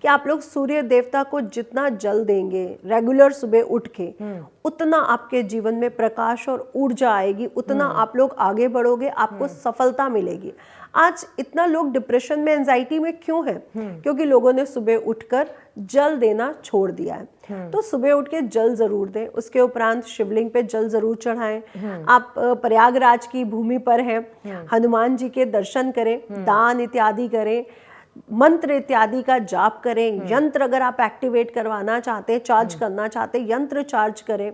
कि आप लोग सूर्य देवता को जितना जल देंगे रेगुलर सुबह उठ के, उतना आपके जीवन में प्रकाश और ऊर्जा आएगी, उतना आप लोग आगे बढ़ोगे, आपको सफलता मिलेगी। आज इतना लोग डिप्रेशन में, एंजाइटी में क्यों है? क्योंकि लोगों ने सुबह उठकर जल देना छोड़ दिया है। तो सुबह उठ के जल जरूर दें। उसके उपरांत शिवलिंग पे जल जरूर चढ़ाएं। आप प्रयागराज की भूमि पर हैं, हनुमान जी के दर्शन करें, दान इत्यादि करें, मंत्र इत्यादि का जाप करें। यंत्र अगर आप एक्टिवेट करवाना चाहते हैं, चार्ज करना चाहते हैं, यंत्र चार्ज करें।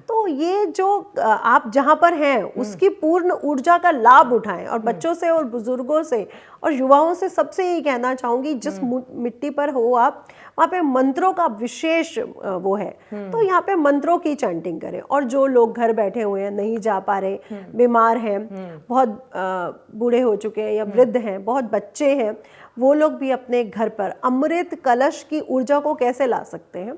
तो ये जो आप जहां पर हैं उसकी पूर्ण ऊर्जा का लाभ उठाएं। और बच्चों से और बुजुर्गों से और युवाओं से सबसे यही कहना चाहूंगी, जिस मिट्टी पर हो आप, वहाँ पे मंत्रों का विशेष वो है, तो यहाँ पे मंत्रों की चैंटिंग करें। और जो लोग घर बैठे हुए हैं, नहीं जा पा रहे, बीमार हैं, बहुत बूढ़े हो चुके हैं या वृद्ध हैं, बहुत बच्चे हैं, वो लोग भी अपने घर पर अमृत कलश की ऊर्जा को कैसे ला सकते हैं,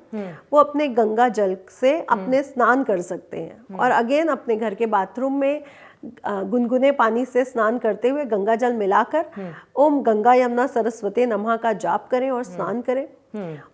वो अपने गंगा जल से अपने स्नान कर सकते हैं। और अगेन अपने घर के बाथरूम में गुनगुने पानी से स्नान करते हुए गंगा जल मिलाकर ओम गंगा यमुना सरस्वती नमः का जाप करें और स्नान करें।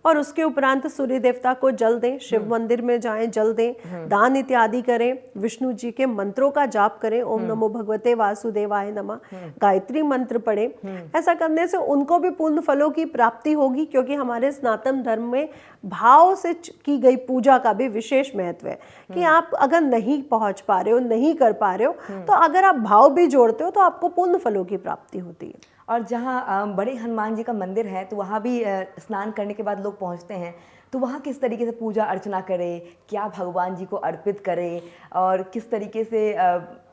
और उसके उपरांत सूर्य देवता को जल दें, शिव मंदिर में जाएं, जल दें, दान इत्यादि करें, विष्णु जी के मंत्रों का जाप करें, ओम नमो भगवते वासुदेवाय नमः, गायत्री मंत्र पढ़ें। ऐसा करने से उनको भी पूर्ण फलों की प्राप्ति होगी, क्योंकि हमारे सनातन धर्म में भाव से की गई पूजा का भी विशेष महत्व है कि आप अगर नहीं पहुंच पा रहे हो, नहीं कर पा रहे हो, तो अगर आप भाव भी जोड़ते हो तो आपको पूर्ण फलों की प्राप्ति होती है। और जहाँ बड़े हनुमान जी का मंदिर है, तो वहाँ भी स्नान करने के बाद लोग पहुँचते हैं, तो वहाँ किस तरीके से पूजा अर्चना करें, क्या भगवान जी को अर्पित करें, और किस तरीके से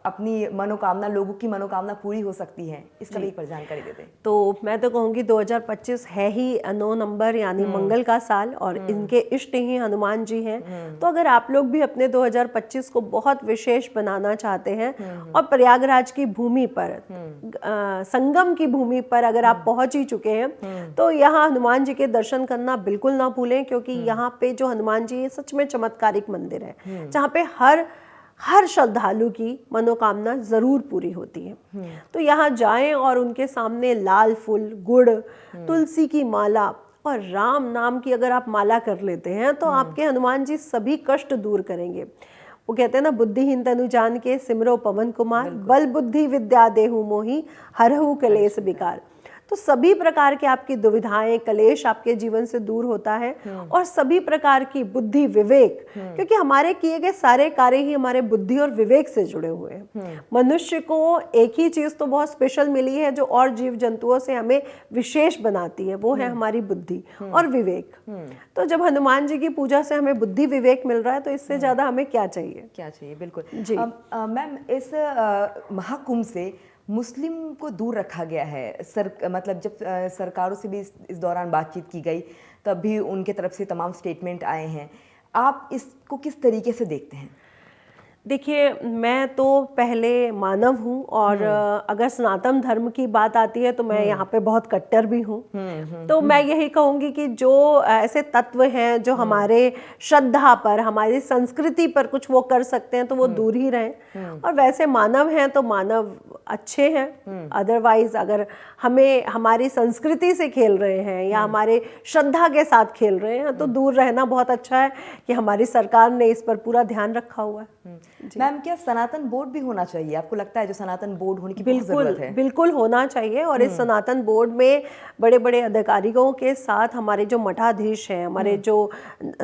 अपनी मनोकामना, लोगों की मनोकामना पूरी हो सकती है, इसका भी एक बार जानकारी देते हैं। तो मैं तो कहूँगी 2025 है ही 9 नंबर यानी मंगल का साल, और इनके इष्ट ही हनुमान जी हैं। तो अगर आप लोग भी अपने 2025 को बहुत विशेष बनाना चाहते हैं और प्रयागराज की भूमि पर, संगम की भूमि पर अगर आप पहुंच ही चुके हैं तो यहाँ हनुमान जी के दर्शन करना बिल्कुल ना भूलें, क्योंकि यहाँ पे जो हनुमान जी है सच में चमत्कारिक मंदिर है, जहाँ पे हर श्रद्धालु की मनोकामना जरूर पूरी होती है। तो यहाँ जाएं और उनके सामने लाल फूल, गुड़, तुलसी की माला और राम नाम की अगर आप माला कर लेते हैं तो आपके हनुमान जी सभी कष्ट दूर करेंगे। वो कहते हैं ना, बुद्धिहीन तनु जान के सिमरो पवन कुमार, बल बुद्धि विद्या देहु मोहि, हरहु कलेश विकार। तो सभी प्रकार के आपकी दुविधाएं, कलेश आपके जीवन से दूर होता है, और सभी प्रकार की बुद्धि, विवेक, क्योंकि हमारे किए गए सारे कार्य ही हमारे बुद्धि और विवेक से जुड़े हुए हैं। मनुष्य को एक ही चीज तो बहुत स्पेशल मिली है जो और जीव जंतुओं से हमें विशेष बनाती है, वो है हमारी बुद्धि और विवेक। तो जब हनुमान जी की पूजा से हमें बुद्धि विवेक मिल रहा है तो इससे ज्यादा हमें क्या चाहिए। बिल्कुल जी। मैम, इस महाकुंभ से मुस्लिम को दूर रखा गया है। मतलब जब सरकारों से भी इस दौरान बातचीत की गई तब भी उनके तरफ से तमाम स्टेटमेंट आए हैं। आप इसको किस तरीके से देखते हैं? देखिए, मैं तो पहले मानव हूँ, और अगर सनातन धर्म की बात आती है तो मैं यहाँ पे बहुत कट्टर भी हूँ। तो मैं यही कहूँगी कि जो ऐसे तत्व हैं जो हमारे श्रद्धा पर, हमारी संस्कृति पर कुछ वो कर सकते हैं तो वो दूर ही रहें, और वैसे मानव हैं तो मानव अच्छे हैं। अदरवाइज अगर हमें हमारी संस्कृति से खेल रहे हैं या हमारे श्रद्धा के साथ खेल रहे हैं तो दूर रहना बहुत अच्छा है कि हमारी सरकार ने इस पर पूरा ध्यान रखा हुआ है। मैम, क्या सनातन बोर्ड भी होना चाहिए? आपको लगता है जो सनातन बोर्ड होने की बहुत जरूरत है? बिल्कुल होना चाहिए, और इस सनातन बोर्ड में बड़े बड़े अधिकारियों के साथ हमारे जो मठाधीश हैं, हमारे जो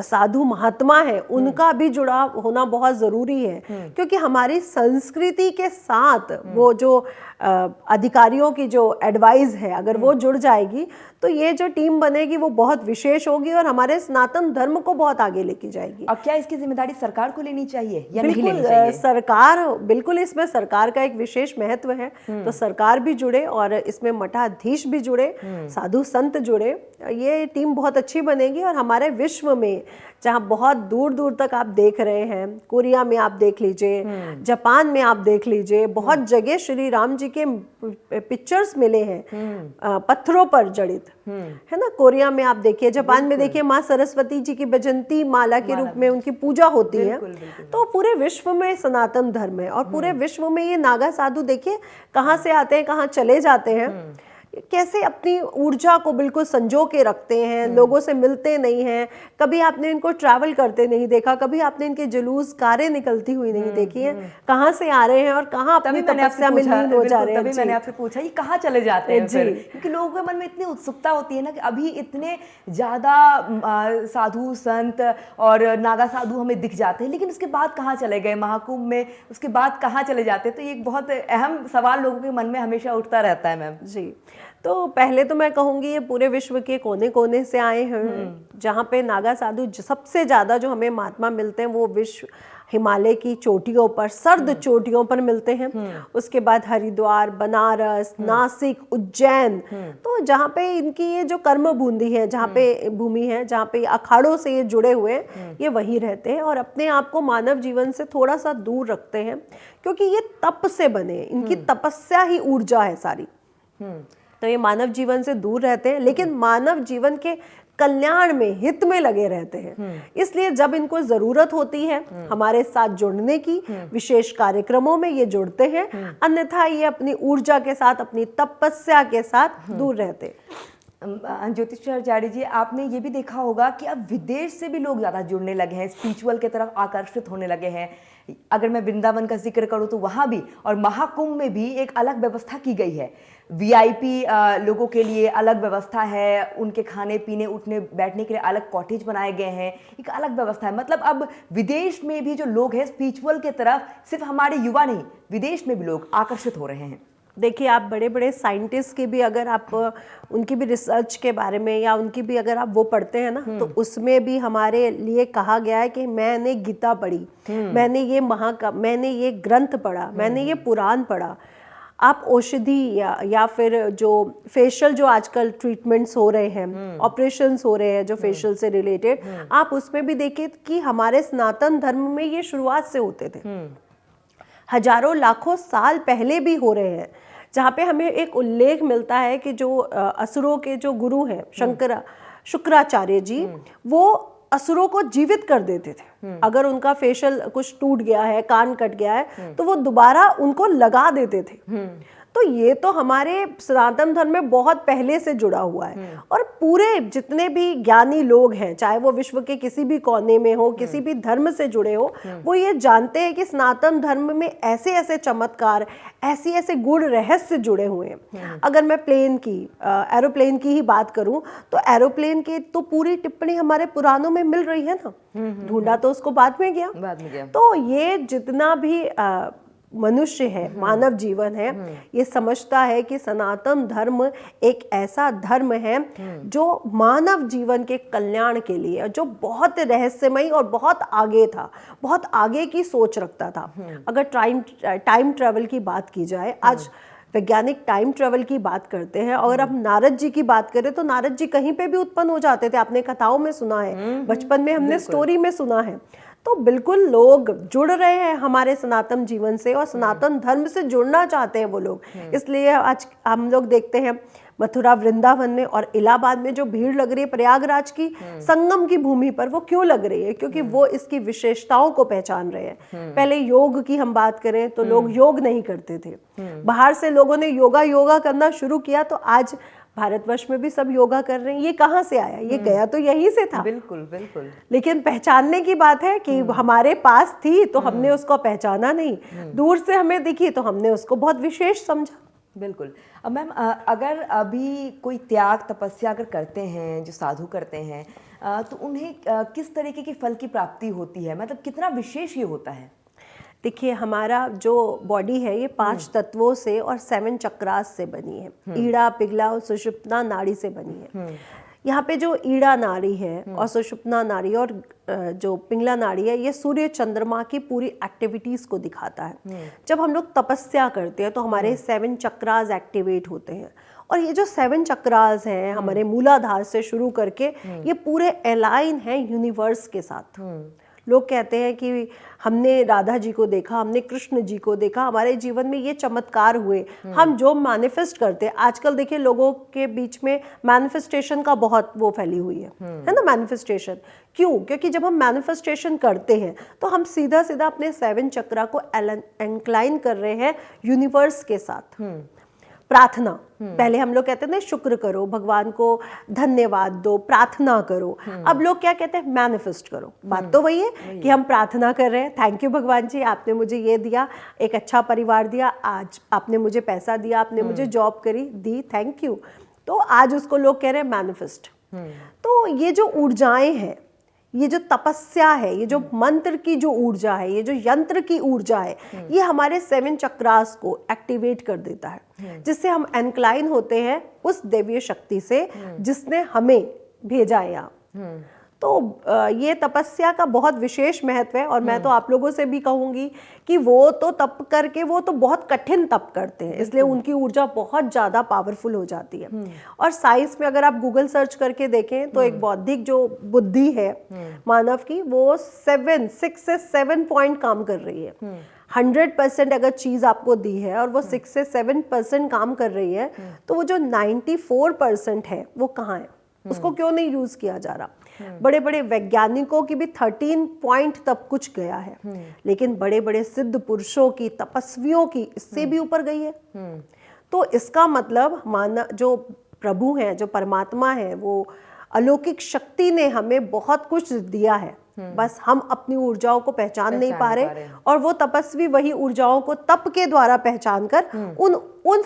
साधु महात्मा हैं, उनका भी जुड़ाव होना बहुत जरूरी है, क्योंकि हमारी संस्कृति के साथ वो जो अधिकारियों की जो एडवाइस है अगर वो जुड़ जाएगी तो ये जो टीम बनेगी वो बहुत विशेष होगी और हमारे सनातन धर्म को बहुत आगे लेके जाएगी। अब क्या इसकी जिम्मेदारी सरकार को लेनी चाहिए या नहीं बिल्कुल लेनी चाहिए? सरकार, बिल्कुल इसमें सरकार का एक विशेष महत्व है, तो सरकार भी जुड़े और इसमें मठाधीश भी जुड़े, साधु संत जुड़े, ये टीम बहुत अच्छी बनेगी। और हमारे विश्व में जहाँ बहुत दूर दूर तक आप देख रहे हैं, कोरिया में आप देख लीजिए, जापान में आप देख लीजिए, बहुत जगह श्री राम जी के पिक्चर्स मिले हैं पत्थरों पर जड़ित, है ना। कोरिया में आप देखिए, जापान में देखिए, माँ सरस्वती जी की बजंती माला के रूप में उनकी पूजा होती है। तो पूरे विश्व में सनातन धर्म है और पूरे विश्व में ये नागा साधु देखिए कहाँ से आते हैं, कहाँ चले जाते हैं, कैसे अपनी ऊर्जा को बिल्कुल संजो के रखते हैं, लोगों से मिलते नहीं हैं, कभी आपने इनको ट्रैवल करते नहीं देखा, कभी आपने इनके जुलूस कारें निकलती हुई नहीं देखी है, कहाँ से आ रहे हैं और कहाँ अपनी तपस्या में लीन हो जा रहे हैं। तभी मैंने आपसे पूछा ये कहाँ चले जाते हैं फिर, क्योंकि लोगों के मन में इतनी उत्सुकता होती है ना कि अभी इतने ज्यादा साधु संत और नागा साधु हमें दिख जाते हैं, लेकिन उसके बाद कहाँ चले गए महाकुंभ में, उसके बाद कहाँ चले जाते हैं? तो ये एक बहुत अहम सवाल लोगों के मन में हमेशा उठता रहता है। मैम जी, तो पहले तो मैं कहूँगी ये पूरे विश्व के कोने कोने से आए हैं, जहाँ पे नागा साधु सबसे ज़्यादा जो हमें महात्मा मिलते हैं वो विश्व हिमालय की चोटियों पर, सर्द चोटियों पर मिलते हैं। उसके बाद हरिद्वार, बनारस, नासिक, उज्जैन, तो जहाँ पे इनकी ये जो कर्म बूंदी है, जहाँ पे भूमि है, जहाँ पे अखाड़ों से ये जुड़े हुए हैं, ये वहीं रहते हैं और अपने आप को मानव जीवन से थोड़ा सा दूर रखते हैं, क्योंकि ये तप से बने, इनकी तपस्या ही ऊर्जा है सारी। तो ये मानव जीवन से दूर रहते हैं, लेकिन मानव जीवन के कल्याण में, हित में लगे रहते हैं। इसलिए जब इनको जरूरत होती है हमारे साथ जुड़ने की, विशेष कार्यक्रमों में ये जुड़ते हैं, अन्यथा ये अपनी ऊर्जा के साथ, अपनी तपस्या के साथ दूर रहते हैं। ज्योतिषाचार्य जी, आपने ये भी देखा होगा कि अब विदेश से भी लोग ज़्यादा जुड़ने लगे हैं, स्पिरिचुअल की तरफ आकर्षित होने लगे हैं। अगर मैं वृंदावन का जिक्र करूँ तो वहाँ भी और महाकुंभ में भी एक अलग व्यवस्था की गई है। वीआईपी लोगों के लिए अलग व्यवस्था है, उनके खाने पीने, उठने बैठने के लिए अलग कॉटेज बनाए गए हैं, एक अलग व्यवस्था है। मतलब अब विदेश में भी जो लोग हैं स्पिरिचुअल के तरफ, सिर्फ हमारे युवा नहीं, विदेश में भी लोग आकर्षित हो रहे हैं। देखिए, आप बड़े बड़े साइंटिस्ट की भी अगर आप उनकी भी रिसर्च के बारे में या उनकी भी अगर आप वो पढ़ते हैं ना, तो उसमें भी हमारे लिए कहा गया है कि मैंने गीता पढ़ी, मैंने ये ग्रंथ पढ़ा, मैंने ये पुराण पढ़ा। आप औषधि या फिर जो फेशियल जो आजकल ट्रीटमेंट्स हो रहे हैं, ऑपरेशंस हो रहे हैं जो फेशियल से रिलेटेड, आप उसमें भी देखिए कि हमारे सनातन धर्म में ये शुरुआत से होते थे, हजारों लाखों साल पहले भी हो रहे हैं। जहाँ पे हमें एक उल्लेख मिलता है कि जो असुरों के जो गुरु हैं शुक्राचार्य जी, वो असुरों को जीवित कर देते थे। अगर उनका फेशियल कुछ टूट गया है, कान कट गया है, तो वो दोबारा उनको लगा देते थे। तो ये तो हमारे सनातन धर्म में बहुत पहले से जुड़ा हुआ है। और पूरे जितने भी ज्ञानी लोग हैं, चाहे वो विश्व के किसी भी कोने में हो, किसी भी धर्म से जुड़े हो, वो ये जानते हैं कि सनातन धर्म में ऐसे ऐसे चमत्कार, ऐसे ऐसे गूढ़ रहस्य जुड़े हुए हैं। अगर मैं एरोप्लेन की ही बात करूं, तो एरोप्लेन की तो पूरी टिप्पणी हमारे पुराणों में मिल रही है ना। ढूंढा तो उसको बाद में गया। तो ये जितना भी मनुष्य है, मानव जीवन है, ये समझता है कि सनातन धर्म एक ऐसा धर्म है जो मानव जीवन के कल्याण के लिए, जो बहुत रहस्यमयी और बहुत आगे था, बहुत आगे की सोच रखता था। अगर टाइम ट्रैवल की बात की जाए, आज वैज्ञानिक टाइम ट्रैवल की बात करते हैं, और अब नारद जी की बात करें तो नारद जी कहीं पे भी उत्पन्न हो जाते थे। आपने कथाओं में सुना है, बचपन में हमने स्टोरी में सुना है। तो बिल्कुल लोग जुड़ रहे हैं हमारे सनातन जीवन से, और सनातन धर्म से जुड़ना चाहते हैं वो लोग। इसलिए आज हम लोग देखते हैं मथुरा, वृंदावन में और इलाहाबाद में जो भीड़ लग रही है प्रयागराज की संगम की भूमि पर, वो क्यों लग रही है? क्योंकि वो इसकी विशेषताओं को पहचान रहे हैं। पहले योग की हम बात करें तो लोग योग नहीं करते थे, बाहर से लोगों ने योगा करना शुरू किया, तो आज भारतवर्ष में भी सब योगा कर रहे हैं। ये कहाँ से आया? ये गया तो यहीं से था। बिल्कुल। लेकिन पहचानने की बात है कि हमारे पास थी तो हमने उसको पहचाना नहीं, दूर से हमें दिखी तो हमने उसको बहुत विशेष समझा। बिल्कुल। अब मैम, अगर अभी कोई त्याग तपस्या अगर करते हैं, जो साधु करते हैं, तो उन्हें किस तरीके की फल की प्राप्ति होती है? मतलब कितना विशेष ये होता है? देखिए, हमारा जो बॉडी है ये 5 तत्वों से और 7 चक्रास से बनी है। ईड़ा, पिंगला और सुषुप्ना नाड़ी से बनी है। यहाँ पे जो ईड़ा नाड़ी है और सुषुप्ना नाड़ी और जो पिंगला नाड़ी है, ये सूर्य चंद्रमा की पूरी एक्टिविटीज को दिखाता है। जब हम लोग तपस्या करते हैं तो हमारे 7 चक्रास एक्टिवेट होते हैं, और ये जो 7 चक्रास हैं हमारे मूलाधार से शुरू करके ये पूरे अलाइन हैं यूनिवर्स के साथ। लोग कहते हैं कि हमने राधा जी को देखा, हमने कृष्ण जी को देखा, हमारे जीवन में ये चमत्कार हुए। हम जो मैनिफेस्ट करते हैं, आजकल देखिए लोगों के बीच में मैनिफेस्टेशन का बहुत वो फैली हुई है ना, मैनिफेस्टेशन। क्यों? क्योंकि जब हम मैनिफेस्टेशन करते हैं तो हम सीधा सीधा अपने 7 चक्रा को इंक्लाइन कर रहे हैं यूनिवर्स के साथ। प्रार्थना, पहले हम लोग कहते थे शुक्र करो, भगवान को धन्यवाद दो, प्रार्थना करो। अब लोग क्या कहते हैं? मैनिफेस्ट करो। बात तो वही है कि हम प्रार्थना कर रहे हैं, थैंक यू भगवान जी, आपने मुझे ये दिया, एक अच्छा परिवार दिया, आज आपने मुझे पैसा दिया, आपने मुझे जॉब दी, थैंक यू। तो आज उसको लोग कह रहे हैं मैनिफेस्ट। तो ये जो ऊर्जाएं हैं, ये जो तपस्या है, ये जो मंत्र की जो ऊर्जा है, ये जो यंत्र की ऊर्जा है, ये हमारे 7 चक्रास को एक्टिवेट कर देता है, जिससे हम एनक्लाइन होते हैं उस दैवीय शक्ति से जिसने हमें भेजा है यहाँ। तो ये तपस्या का बहुत विशेष महत्व है। और मैं तो आप लोगों से भी कहूंगी कि वो तो तप करके, वो तो बहुत कठिन तप करते हैं, इसलिए उनकी ऊर्जा बहुत ज़्यादा पावरफुल हो जाती है। और साइंस में अगर आप गूगल सर्च करके देखें तो एक बौद्धिक जो बुद्धि है मानव की, वो 6 से 7 पॉइंट काम कर रही है। 100% अगर चीज आपको दी है और वो 6 से 7% काम कर रही है, तो वो जो 94% है वो कहाँ है? उसको क्यों नहीं यूज किया जा रहा? बड़े बड़े वैज्ञानिकों की भी 13 पॉइंट तब कुछ गया है, लेकिन बड़े बड़े सिद्ध पुरुषों की, तपस्वियों की इससे भी ऊपर गई है। तो इसका मतलब मानव जो प्रभु हैं, जो परमात्मा है, वो अलौकिक शक्ति ने हमें बहुत कुछ दिया है, बस हम अपनी ऊर्जाओं को पहचान नहीं पा रहे। और वो तपस्वी वही ऊर्जाओं को तप के द्वारा पहचान कर उन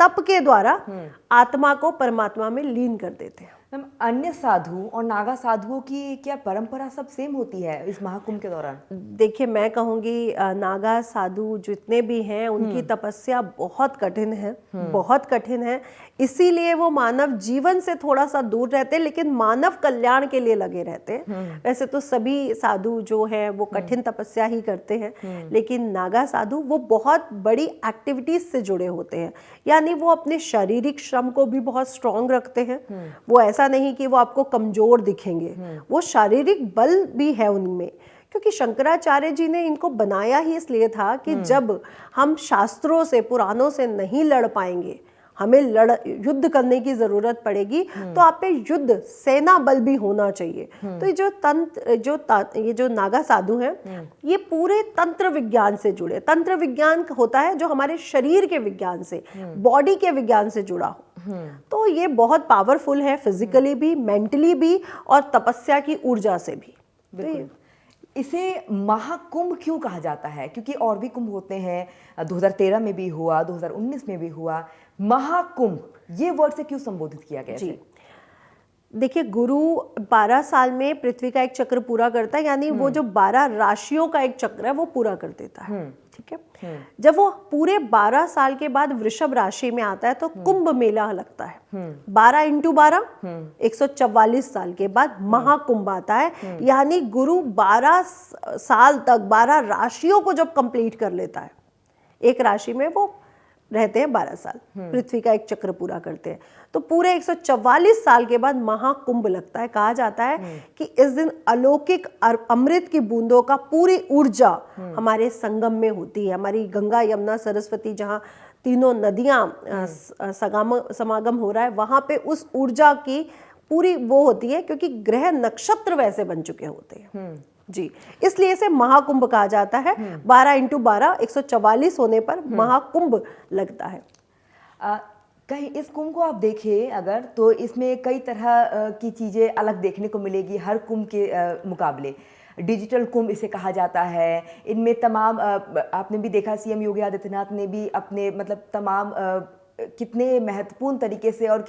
तप के द्वारा आत्मा को परमात्मा में लीन कर देते हैं। मैम, अन्य साधु और नागा साधुओं की क्या परंपरा सब सेम होती है इस महाकुंभ के दौरान? देखिए, मैं कहूँगी नागा साधु जितने भी हैं उनकी तपस्या बहुत कठिन है, बहुत कठिन है। इसीलिए वो मानव जीवन से थोड़ा सा दूर रहते हैं, लेकिन मानव कल्याण के लिए लगे रहते हैं। वैसे तो सभी साधु जो हैं वो कठिन तपस्या ही करते हैं, लेकिन नागा साधु वो बहुत बड़ी एक्टिविटीज से जुड़े होते हैं। यानी वो अपने शारीरिक श्रम को भी बहुत स्ट्रांग रखते हैं। वो ऐसा नहीं कि वो आपको कमजोर दिखेंगे, वो शारीरिक बल भी है उनमें, क्योंकि शंकराचार्य जी ने इनको बनाया ही इसलिए था कि जब हम शास्त्रों से, पुराणों से नहीं लड़ पाएंगे, हमें युद्ध करने की जरूरत पड़ेगी, तो आप पे युद्ध सेना बल भी होना चाहिए। तो ये जो नागा साधु हैं, ये पूरे तंत्र विज्ञान से जुड़े। तंत्र विज्ञान होता है जो हमारे शरीर के विज्ञान से, बॉडी के विज्ञान से जुड़ा हो। तो ये बहुत पावरफुल है, फिजिकली भी, मेंटली भी, और तपस्या की ऊर्जा से भी। बिल्कुल। इसे महाकुंभ क्यों कहा जाता है? क्योंकि और भी कुंभ होते हैं, 2013 में भी हुआ, 2019 में भी हुआ। महाकुंभ ये वर्ड से क्यों संबोधित किया गया? जी, देखिए, गुरु 12 साल में पृथ्वी का एक चक्र पूरा करता है, यानी वो जो 12 राशियों का एक चक्र है वो पूरा कर देता है। ठीक है। जब वो पूरे 12 साल के बाद वृषभ राशि में आता है तो कुंभ मेला लगता है। 12 × 12 144 साल के बाद महाकुंभ आता है। यानी गुरु 12 साल तक 12 राशियों को जब कंप्लीट कर लेता है, एक राशि में वो रहते हैं 12 साल, पृथ्वी का एक चक्र पूरा करते हैं, तो पूरे 144 साल के बाद महाकुंभ लगता है। कहा जाता है कि इस दिन अलौकिक अमृत की बूंदों का पूरी ऊर्जा हमारे संगम में होती है। हमारी गंगा, यमुना, सरस्वती, जहाँ तीनों नदियां समागम हो रहा है, वहां पे उस ऊर्जा की पूरी वो होती है, क्योंकि ग्रह नक्षत्र वैसे बन चुके होते हैं। जी, इसलिए इसे महाकुंभ कहा जाता है। 12 × 12 144 होने पर महाकुंभ लगता है। कहीं इस कुंभ को आप देखें अगर, तो इसमें कई तरह की चीज़ें अलग देखने को मिलेगी हर कुंभ के मुकाबले। डिजिटल कुंभ इसे कहा जाता है। इनमें तमाम आपने भी देखा, सीएम योगी आदित्यनाथ ने भी अपने मतलब तमाम कितने महत्वपूर्ण तरीके से और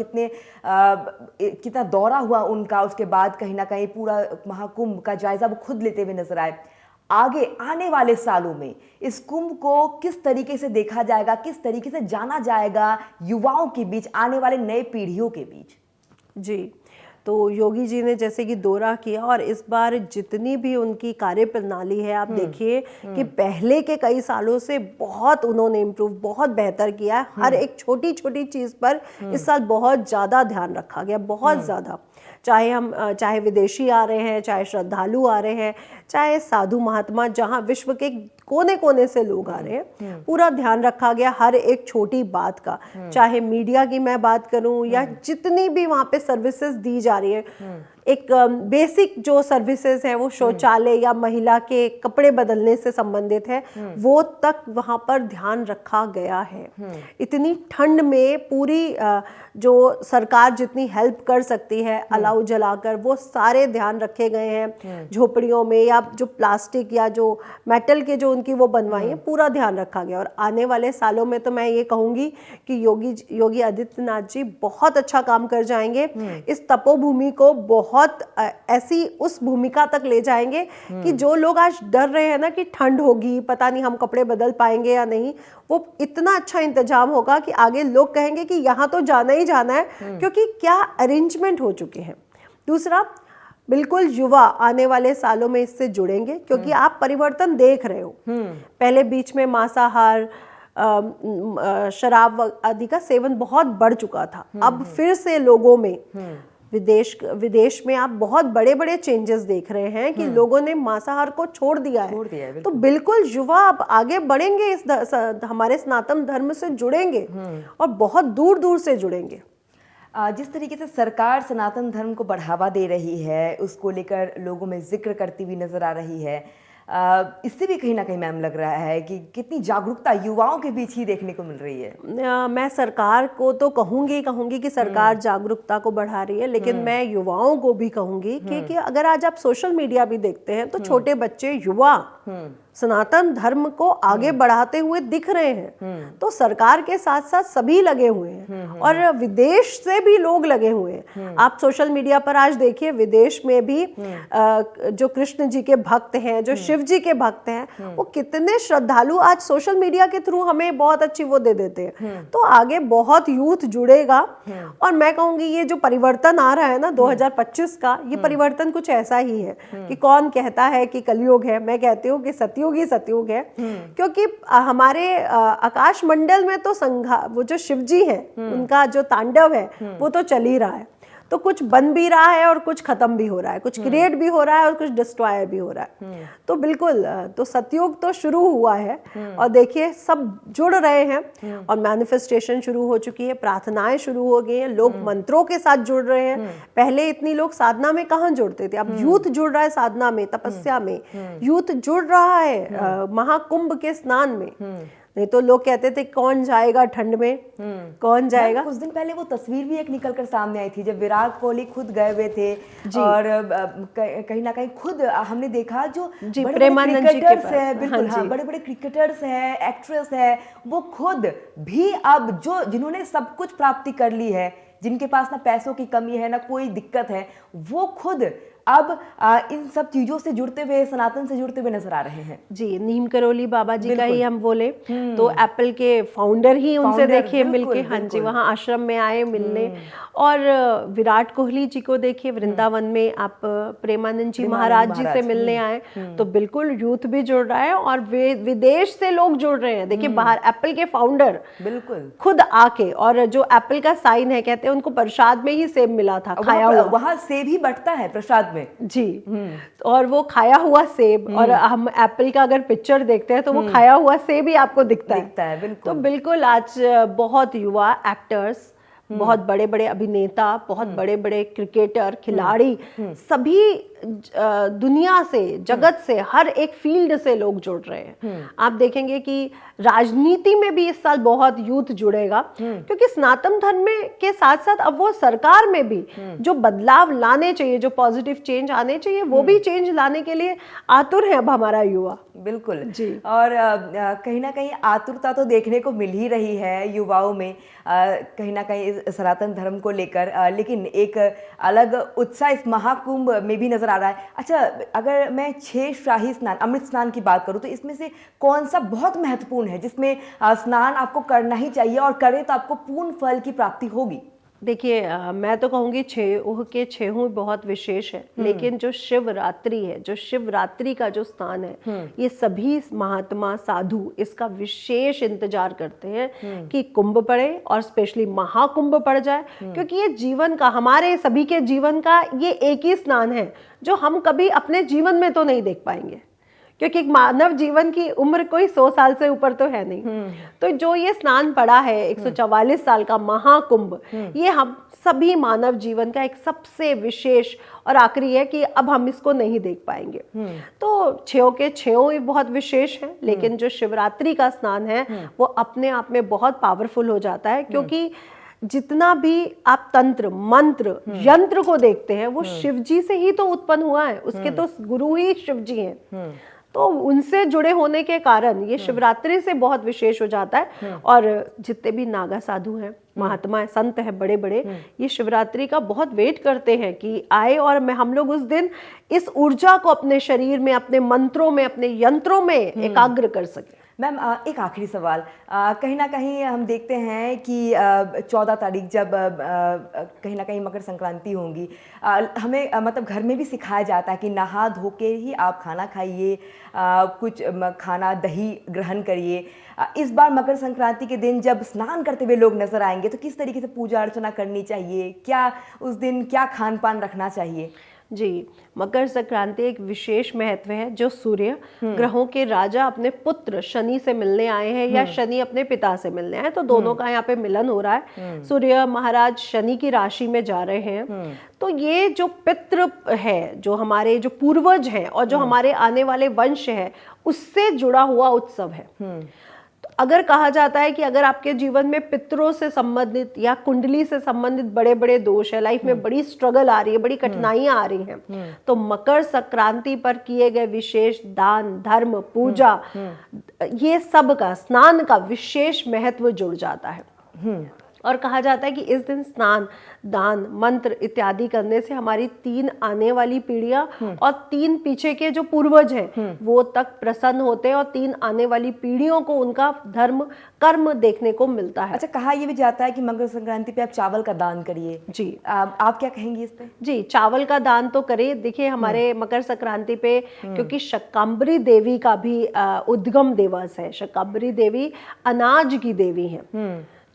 कितना दौरा हुआ उनका, उसके बाद कहीं ना कहीं पूरा महाकुंभ का जायजा वो खुद लेते हुए नजर आए। आगे आने वाले सालों में इस कुंभ को किस तरीके से देखा जाएगा, किस तरीके से जाना जाएगा युवाओं के बीच, आने वाले नए पीढ़ियों के बीच? जी, तो योगी जी ने जैसे कि दौरा किया, और इस बार जितनी भी उनकी कार्य प्रणाली है, आप देखिए कि पहले के कई सालों से बहुत उन्होंने इम्प्रूव, बहुत बेहतर किया है। हर एक छोटी छोटी चीज़ पर इस साल बहुत ज़्यादा ध्यान रखा गया, बहुत ज़्यादा। चाहे विदेशी आ रहे हैं, चाहे श्रद्धालु आ रहे हैं, चाहे साधु महात्मा, जहाँ विश्व के कोने कोने से लोग आ रहे हैं, पूरा ध्यान रखा गया हर एक छोटी बात का। चाहे मीडिया की मैं बात करूं या जितनी भी वहाँ पे सर्विसेज दी जा रही है, एक बेसिक जो सर्विसेज है, वो शौचालय या महिला के कपड़े बदलने से संबंधित है, वो तक वहाँ पर ध्यान रखा गया है। इतनी ठंड में पूरी जो सरकार जितनी हेल्प कर सकती है अलाव जलाकर, वो सारे ध्यान रखे गए हैं। झोपड़ियों में या जो प्लास्टिक या जो मेटल के जो उनकी वो बनवाई है, पूरा ध्यान रखा गया। और आने वाले सालों में तो मैं ये कहूँगी कि योगी आदित्यनाथ जी बहुत अच्छा काम कर जाएंगे। इस तपोभूमि को बहुत ऐसी उस भूमिका तक ले जाएंगे कि जो लोग आज डर रहे हैं ना कि ठंड होगी, पता नहीं हम कपड़े बदल पाएंगे या नहीं, वो इतना अच्छा इंतजाम होगा कि आगे लोग कहेंगे कि यहाँ तो जाना ही जाना है, क्योंकि क्या अरेंजमेंट हो चुके हैं। दूसरा, बिल्कुल युवा आने वाले सालों में इससे जुड़ेंगे, क्योंकि आप परिवर्तन देख रहे हो। पहले बीच में मांसाहार, शराब आदि का सेवन बहुत बढ़ चुका था। अब फिर से लोगों में विदेश में आप बहुत बड़े बड़े चेंजेस देख रहे हैं कि लोगों ने मांसाहार को छोड़ दिया है। तो बिल्कुल युवा अब आगे बढ़ेंगे, इस हमारे सनातन धर्म से जुड़ेंगे, और बहुत दूर दूर से जुड़ेंगे। जिस तरीके से सरकार सनातन धर्म को बढ़ावा दे रही है, उसको लेकर लोगों में जिक्र करती हुई नजर आ रही है, इससे भी कहीं ना कहीं मैम लग रहा है कि कितनी जागरूकता युवाओं के बीच ही देखने को मिल रही है। मैं सरकार को तो कहूंगी कि सरकार जागरूकता को बढ़ा रही है, लेकिन मैं युवाओं को भी कहूंगी कि अगर आज आप सोशल मीडिया भी देखते हैं तो छोटे बच्चे, युवा सनातन धर्म को आगे बढ़ाते हुए दिख रहे हैं। तो सरकार के साथ साथ सभी लगे हुए हैं और विदेश से भी लोग लगे हुए हैं। आप सोशल मीडिया पर आज देखिए, विदेश में भी जो कृष्ण जी के भक्त हैं, जो शिव जी के भक्त हैं, वो कितने श्रद्धालु आज सोशल मीडिया के थ्रू हमें बहुत अच्छी वो दे देते हैं। तो आगे बहुत यूथ जुड़ेगा और मैं कहूंगी ये जो परिवर्तन आ रहा है ना 2025 का, ये परिवर्तन कुछ ऐसा ही है कि कौन कहता है कि कलयुग है, मैं कहती हूँ कि सतयुग ही सतयुग है। क्योंकि हमारे आकाश मंडल में तो वो जो शिव जी है उनका जो तांडव है वो तो चल ही रहा है। तो कुछ बन भी रहा है और कुछ खत्म भी हो रहा है, कुछ क्रिएट भी हो रहा है और कुछ डिस्ट्रॉय भी हो रहा है। तो बिल्कुल, तो सतयुग तो शुरू हुआ है और देखिए सब जुड़ रहे हैं और मैनिफेस्टेशन शुरू हो चुकी है, प्रार्थनाएं शुरू हो गई हैं, लोग मंत्रों के साथ जुड़ रहे हैं। पहले इतनी लोग साधना में कहाँ जुड़ते थे, अब यूथ जुड़ रहा है साधना में, तपस्या में, यूथ जुड़ रहा है महाकुंभ के स्नान में। नहीं तो लोग कहते थे कौन जाएगा ठंड में, कौन जाएगा। कुछ दिन पहले वो तस्वीर भी एक निकलकर सामने आई थी जब विराट कोहली खुद गए हुए थे और कहीं ना कहीं खुद हमने देखा जो प्रेमानंद जी के पास, बिल्कुल हाँ, बड़े बड़े क्रिकेटर्स हैं, एक्ट्रेस है, वो खुद भी अब जो जिन्होंने सब कुछ प्राप्ति कर ली है, जिनके पास ना पैसों की कमी है ना कोई दिक्कत है, वो खुद अब इन सब चीजों से जुड़ते हुए, सनातन से जुड़ते हुए नजर आ रहे हैं। जी, नीम करोली बाबा जी का ही हम बोले तो एप्पल के फाउंडर ही उनसे देखिए मिलके, हाँ जी, वहाँ आश्रम में आए मिलने। और विराट कोहली जी को देखिए वृंदावन में आप प्रेमानंद जी महाराज जी से मिलने आए। तो बिल्कुल यूथ भी जुड़ रहा है और विदेश से लोग जुड़ रहे हैं। देखिए बाहर एप्पल के फाउंडर बिल्कुल खुद आके, और जो एप्पल का साइन है, कहते हैं उनको प्रसाद में ही सेब मिला था, खाया हुआ, वहाँ सेब ही बटता है प्रसाद में जी। और वो खाया हुआ सेब, और हम एप्पल का अगर पिक्चर देखते हैं तो वो खाया हुआ सेब ही आपको दिखता है। बिल्कुल। तो बिल्कुल आज बहुत युवा एक्टर्स, बहुत बड़े बड़े अभिनेता, बहुत बड़े बड़े क्रिकेटर, खिलाड़ी, सभी दुनिया से, जगत से, हर एक फील्ड से लोग जुड़ रहे हैं। आप देखेंगे कि राजनीति में भी इस साल बहुत यूथ जुड़ेगा, क्योंकि सनातन धर्म में के साथ साथ अब वो सरकार में भी जो बदलाव लाने चाहिए, जो पॉजिटिव चेंज आने चाहिए, वो भी चेंज लाने के लिए आतुर है अब हमारा युवा। बिल्कुल जी। और कहीं ना कहीं आतुरता तो देखने को मिल ही रही है युवाओं में, कहीं ना कहीं सनातन धर्म को लेकर, लेकिन एक अलग उत्साह इस महाकुंभ में भी नजर आ रहा है। अच्छा, अगर मैं 6 शाही स्नान, अमृत स्नान की बात करूं तो इसमें से कौन सा बहुत महत्वपूर्ण है जिसमें स्नान आपको करना ही चाहिए और करें तो आपको पूर्ण फल की प्राप्ति होगी? देखिए मैं तो कहूँगी 6 के 6 बहुत विशेष है, लेकिन जो शिवरात्रि है, जो शिवरात्रि का जो स्थान है, ये सभी महात्मा साधु इसका विशेष इंतजार करते हैं कि कुंभ पड़े और स्पेशली महाकुंभ पड़ जाए, क्योंकि ये जीवन का, हमारे सभी के जीवन का ये एक ही स्नान है जो हम कभी अपने जीवन में तो नहीं देख पाएंगे, क्योंकि एक मानव जीवन की उम्र कोई 100 साल से ऊपर तो है नहीं। तो जो ये स्नान पड़ा है 144 साल का महाकुंभ, ये हम सभी मानव जीवन का एक सबसे विशेष और आखिरी है कि अब हम इसको नहीं देख पाएंगे। तो 6 के 6 ही बहुत विशेष है, लेकिन जो शिवरात्रि का स्नान है वो अपने आप में बहुत पावरफुल हो जाता है, क्योंकि जितना भी आप तंत्र, मंत्र, यंत्र को देखते हैं वो शिव जी से ही तो उत्पन्न हुआ है, उसके तो गुरु ही शिव जी हैं। तो उनसे जुड़े होने के कारण ये शिवरात्रि से बहुत विशेष हो जाता है। और जितने भी नागा साधु हैं, महात्मा हैं, संत हैं बड़े बड़े, ये शिवरात्रि का बहुत वेट करते हैं कि आए और हम लोग उस दिन इस ऊर्जा को अपने शरीर में, अपने मंत्रों में, अपने यंत्रों में एकाग्र कर सकें। मैम एक आखिरी सवाल, कहीं ना कहीं हम देखते हैं कि 14 तारीख जब कहीं ना कहीं मकर संक्रांति होंगी, हमें मतलब घर में भी सिखाया जाता है कि नहा धो के ही आप खाना खाइए, कुछ खाना दही ग्रहण करिए। इस बार मकर संक्रांति के दिन जब स्नान करते हुए लोग नजर आएंगे तो किस तरीके से पूजा अर्चना करनी चाहिए, क्या उस दिन क्या खान पान रखना चाहिए? जी, मकर संक्रांति एक विशेष महत्व है। जो सूर्य ग्रहों के राजा अपने पुत्र शनि से मिलने आए हैं या शनि अपने पिता से मिलने आए, तो दोनों का यहाँ पे मिलन हो रहा है। सूर्य महाराज शनि की राशि में जा रहे हैं। तो ये जो पितृ है, जो हमारे जो पूर्वज हैं और जो हमारे आने वाले वंश है, उससे जुड़ा हुआ उत्सव है। तो अगर कहा जाता है कि अगर आपके जीवन में पितरों से संबंधित या कुंडली से संबंधित बड़े बड़े दोष है, लाइफ में बड़ी स्ट्रगल आ रही है, बड़ी कठिनाइयां आ रही हैं, तो मकर संक्रांति पर किए गए विशेष दान, धर्म, पूजा, ये सब का, स्नान का विशेष महत्व जुड़ जाता है। और कहा जाता है कि इस दिन स्नान, दान, मंत्र इत्यादि करने से हमारी 3 आने वाली पीढ़ियां और 3 पीछे के जो पूर्वज हैं वो तक प्रसन्न होते हैं और 3 आने वाली पीढ़ियों को उनका धर्म कर्म देखने को मिलता है। अच्छा, कहा ये भी जाता है कि मकर संक्रांति पे आप चावल का दान करिए। जी, आप क्या कहेंगी इस पे? जी, चावल का दान तो करें। देखिए हमारे मकर संक्रांति पे क्योंकि शाकंभरी देवी का भी उद्गम दिवस है। शाकंभरी देवी अनाज की देवी है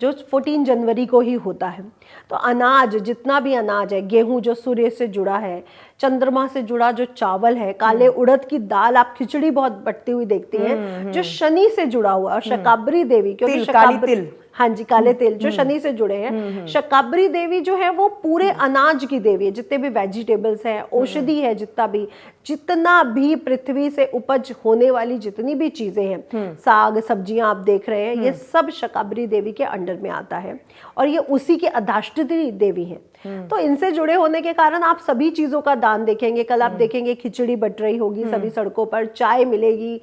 जो 14 जनवरी को ही होता है। तो अनाज, जितना भी अनाज है, गेहूं जो सूर्य से जुड़ा है, चंद्रमा से जुड़ा जो चावल है, काले उड़द की दाल, आप खिचड़ी बहुत बटती हुई देखती हैं, जो शनि से जुड़ा हुआ, और शाकंभरी देवी, क्योंकि तिल, हाँ जी, काले तिल जो शनि से जुड़े हैं। शाकंभरी देवी जो है वो पूरे अनाज की देवी है। जितने भी वेजिटेबल्स है, औषधि है, जितना भी पृथ्वी से उपज होने वाली जितनी भी चीजें हैं, साग सब्जियां आप देख रहे हैं, ये सब शाकंभरी देवी के अंडर में आता है और ये उसी के अधिष्ठात्री देवी हैं। तो इनसे जुड़े होने के कारण आप सभी चीजों का दान देखेंगे। कल आप देखेंगे खिचड़ी बट रही होगी सभी सड़कों पर, चाय मिलेगी।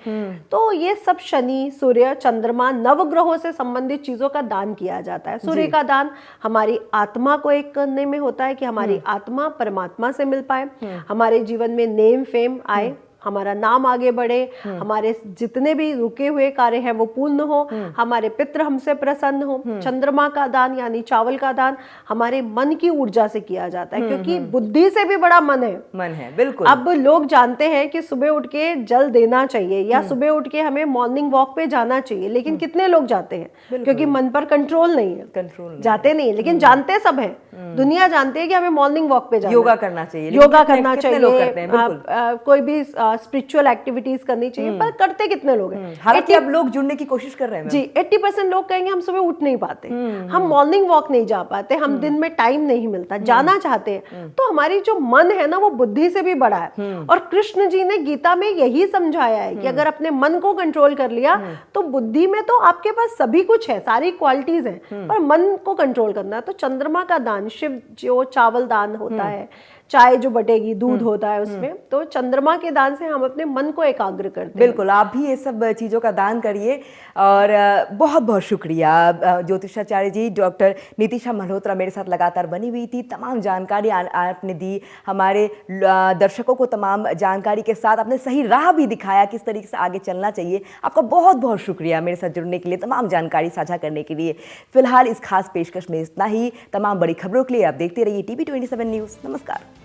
तो ये सब शनि, सूर्य, चंद्रमा, नवग्रहों से संबंधित चीजों का दान किया जाता है। सूर्य का दान हमारी आत्मा को एक करने में होता है कि हमारी आत्मा परमात्मा से मिल पाए, हमारे जीवन में नेम फेम आए, हमारा नाम आगे बढ़े, हमारे जितने भी रुके हुए कार्य हैं वो पूर्ण हो, हमारे पितृ हमसे प्रसन्न हो। चंद्रमा का दान यानी चावल का दान हमारे मन की ऊर्जा से किया जाता है, क्योंकि बुद्धि से भी बड़ा मन है। बिल्कुल। अब लोग जानते हैं कि सुबह उठ के जल देना चाहिए या सुबह उठ के हमें मॉर्निंग वॉक पे जाना चाहिए, लेकिन कितने लोग जाते हैं? क्योंकि मन पर कंट्रोल नहीं है, जाते नहीं, लेकिन जानते सब है। दुनिया जानती है कि हमें मॉर्निंग वॉक पे जाना, योगा करना चाहिए, कोई भी स्पिरिचुअल एक्टिविटीज करनी चाहिए, पर करते कितने लोग हैं? हालांकि अब लोग जुड़ने की कोशिश कर रहे हैं जी। 80% लोग कहेंगे हम सुबह उठ नहीं पाते, हम मॉर्निंग वॉक नहीं जा पाते, हम दिन में टाइम नहीं मिलता, जाना चाहते हैं। तो हमारी जो मन है ना वो बुद्धि से भी बड़ा है, और कृष्ण जी ने गीता में यही समझाया है कि अगर अपने मन को कंट्रोल कर लिया तो बुद्धि में तो आपके पास सभी कुछ है, सारी क्वालिटीज हैं, पर मन को कंट्रोल करना है। तो चंद्रमा का दान, शिव जो चावल दान होता है, चाय जो बटेगी, दूध होता है उसमें, तो चंद्रमा के दान से हम अपने मन को एकाग्र करते हैं। बिल्कुल, आप भी ये सब चीज़ों का दान करिए। और बहुत बहुत शुक्रिया ज्योतिषाचार्य जी। डॉक्टर नीतिशा मल्होत्रा मेरे साथ लगातार बनी हुई थी, तमाम जानकारी आपने दी हमारे दर्शकों को, तमाम जानकारी के साथ आपने सही राह भी दिखाया किस तरीके से आगे चलना चाहिए। आपका बहुत बहुत शुक्रिया मेरे साथ जुड़ने के लिए, तमाम जानकारी साझा करने के लिए। फिलहाल इस खास पेशकश में इतना ही। तमाम बड़ी खबरों के लिए आप देखते रहिए TV 27 न्यूज़। नमस्कार।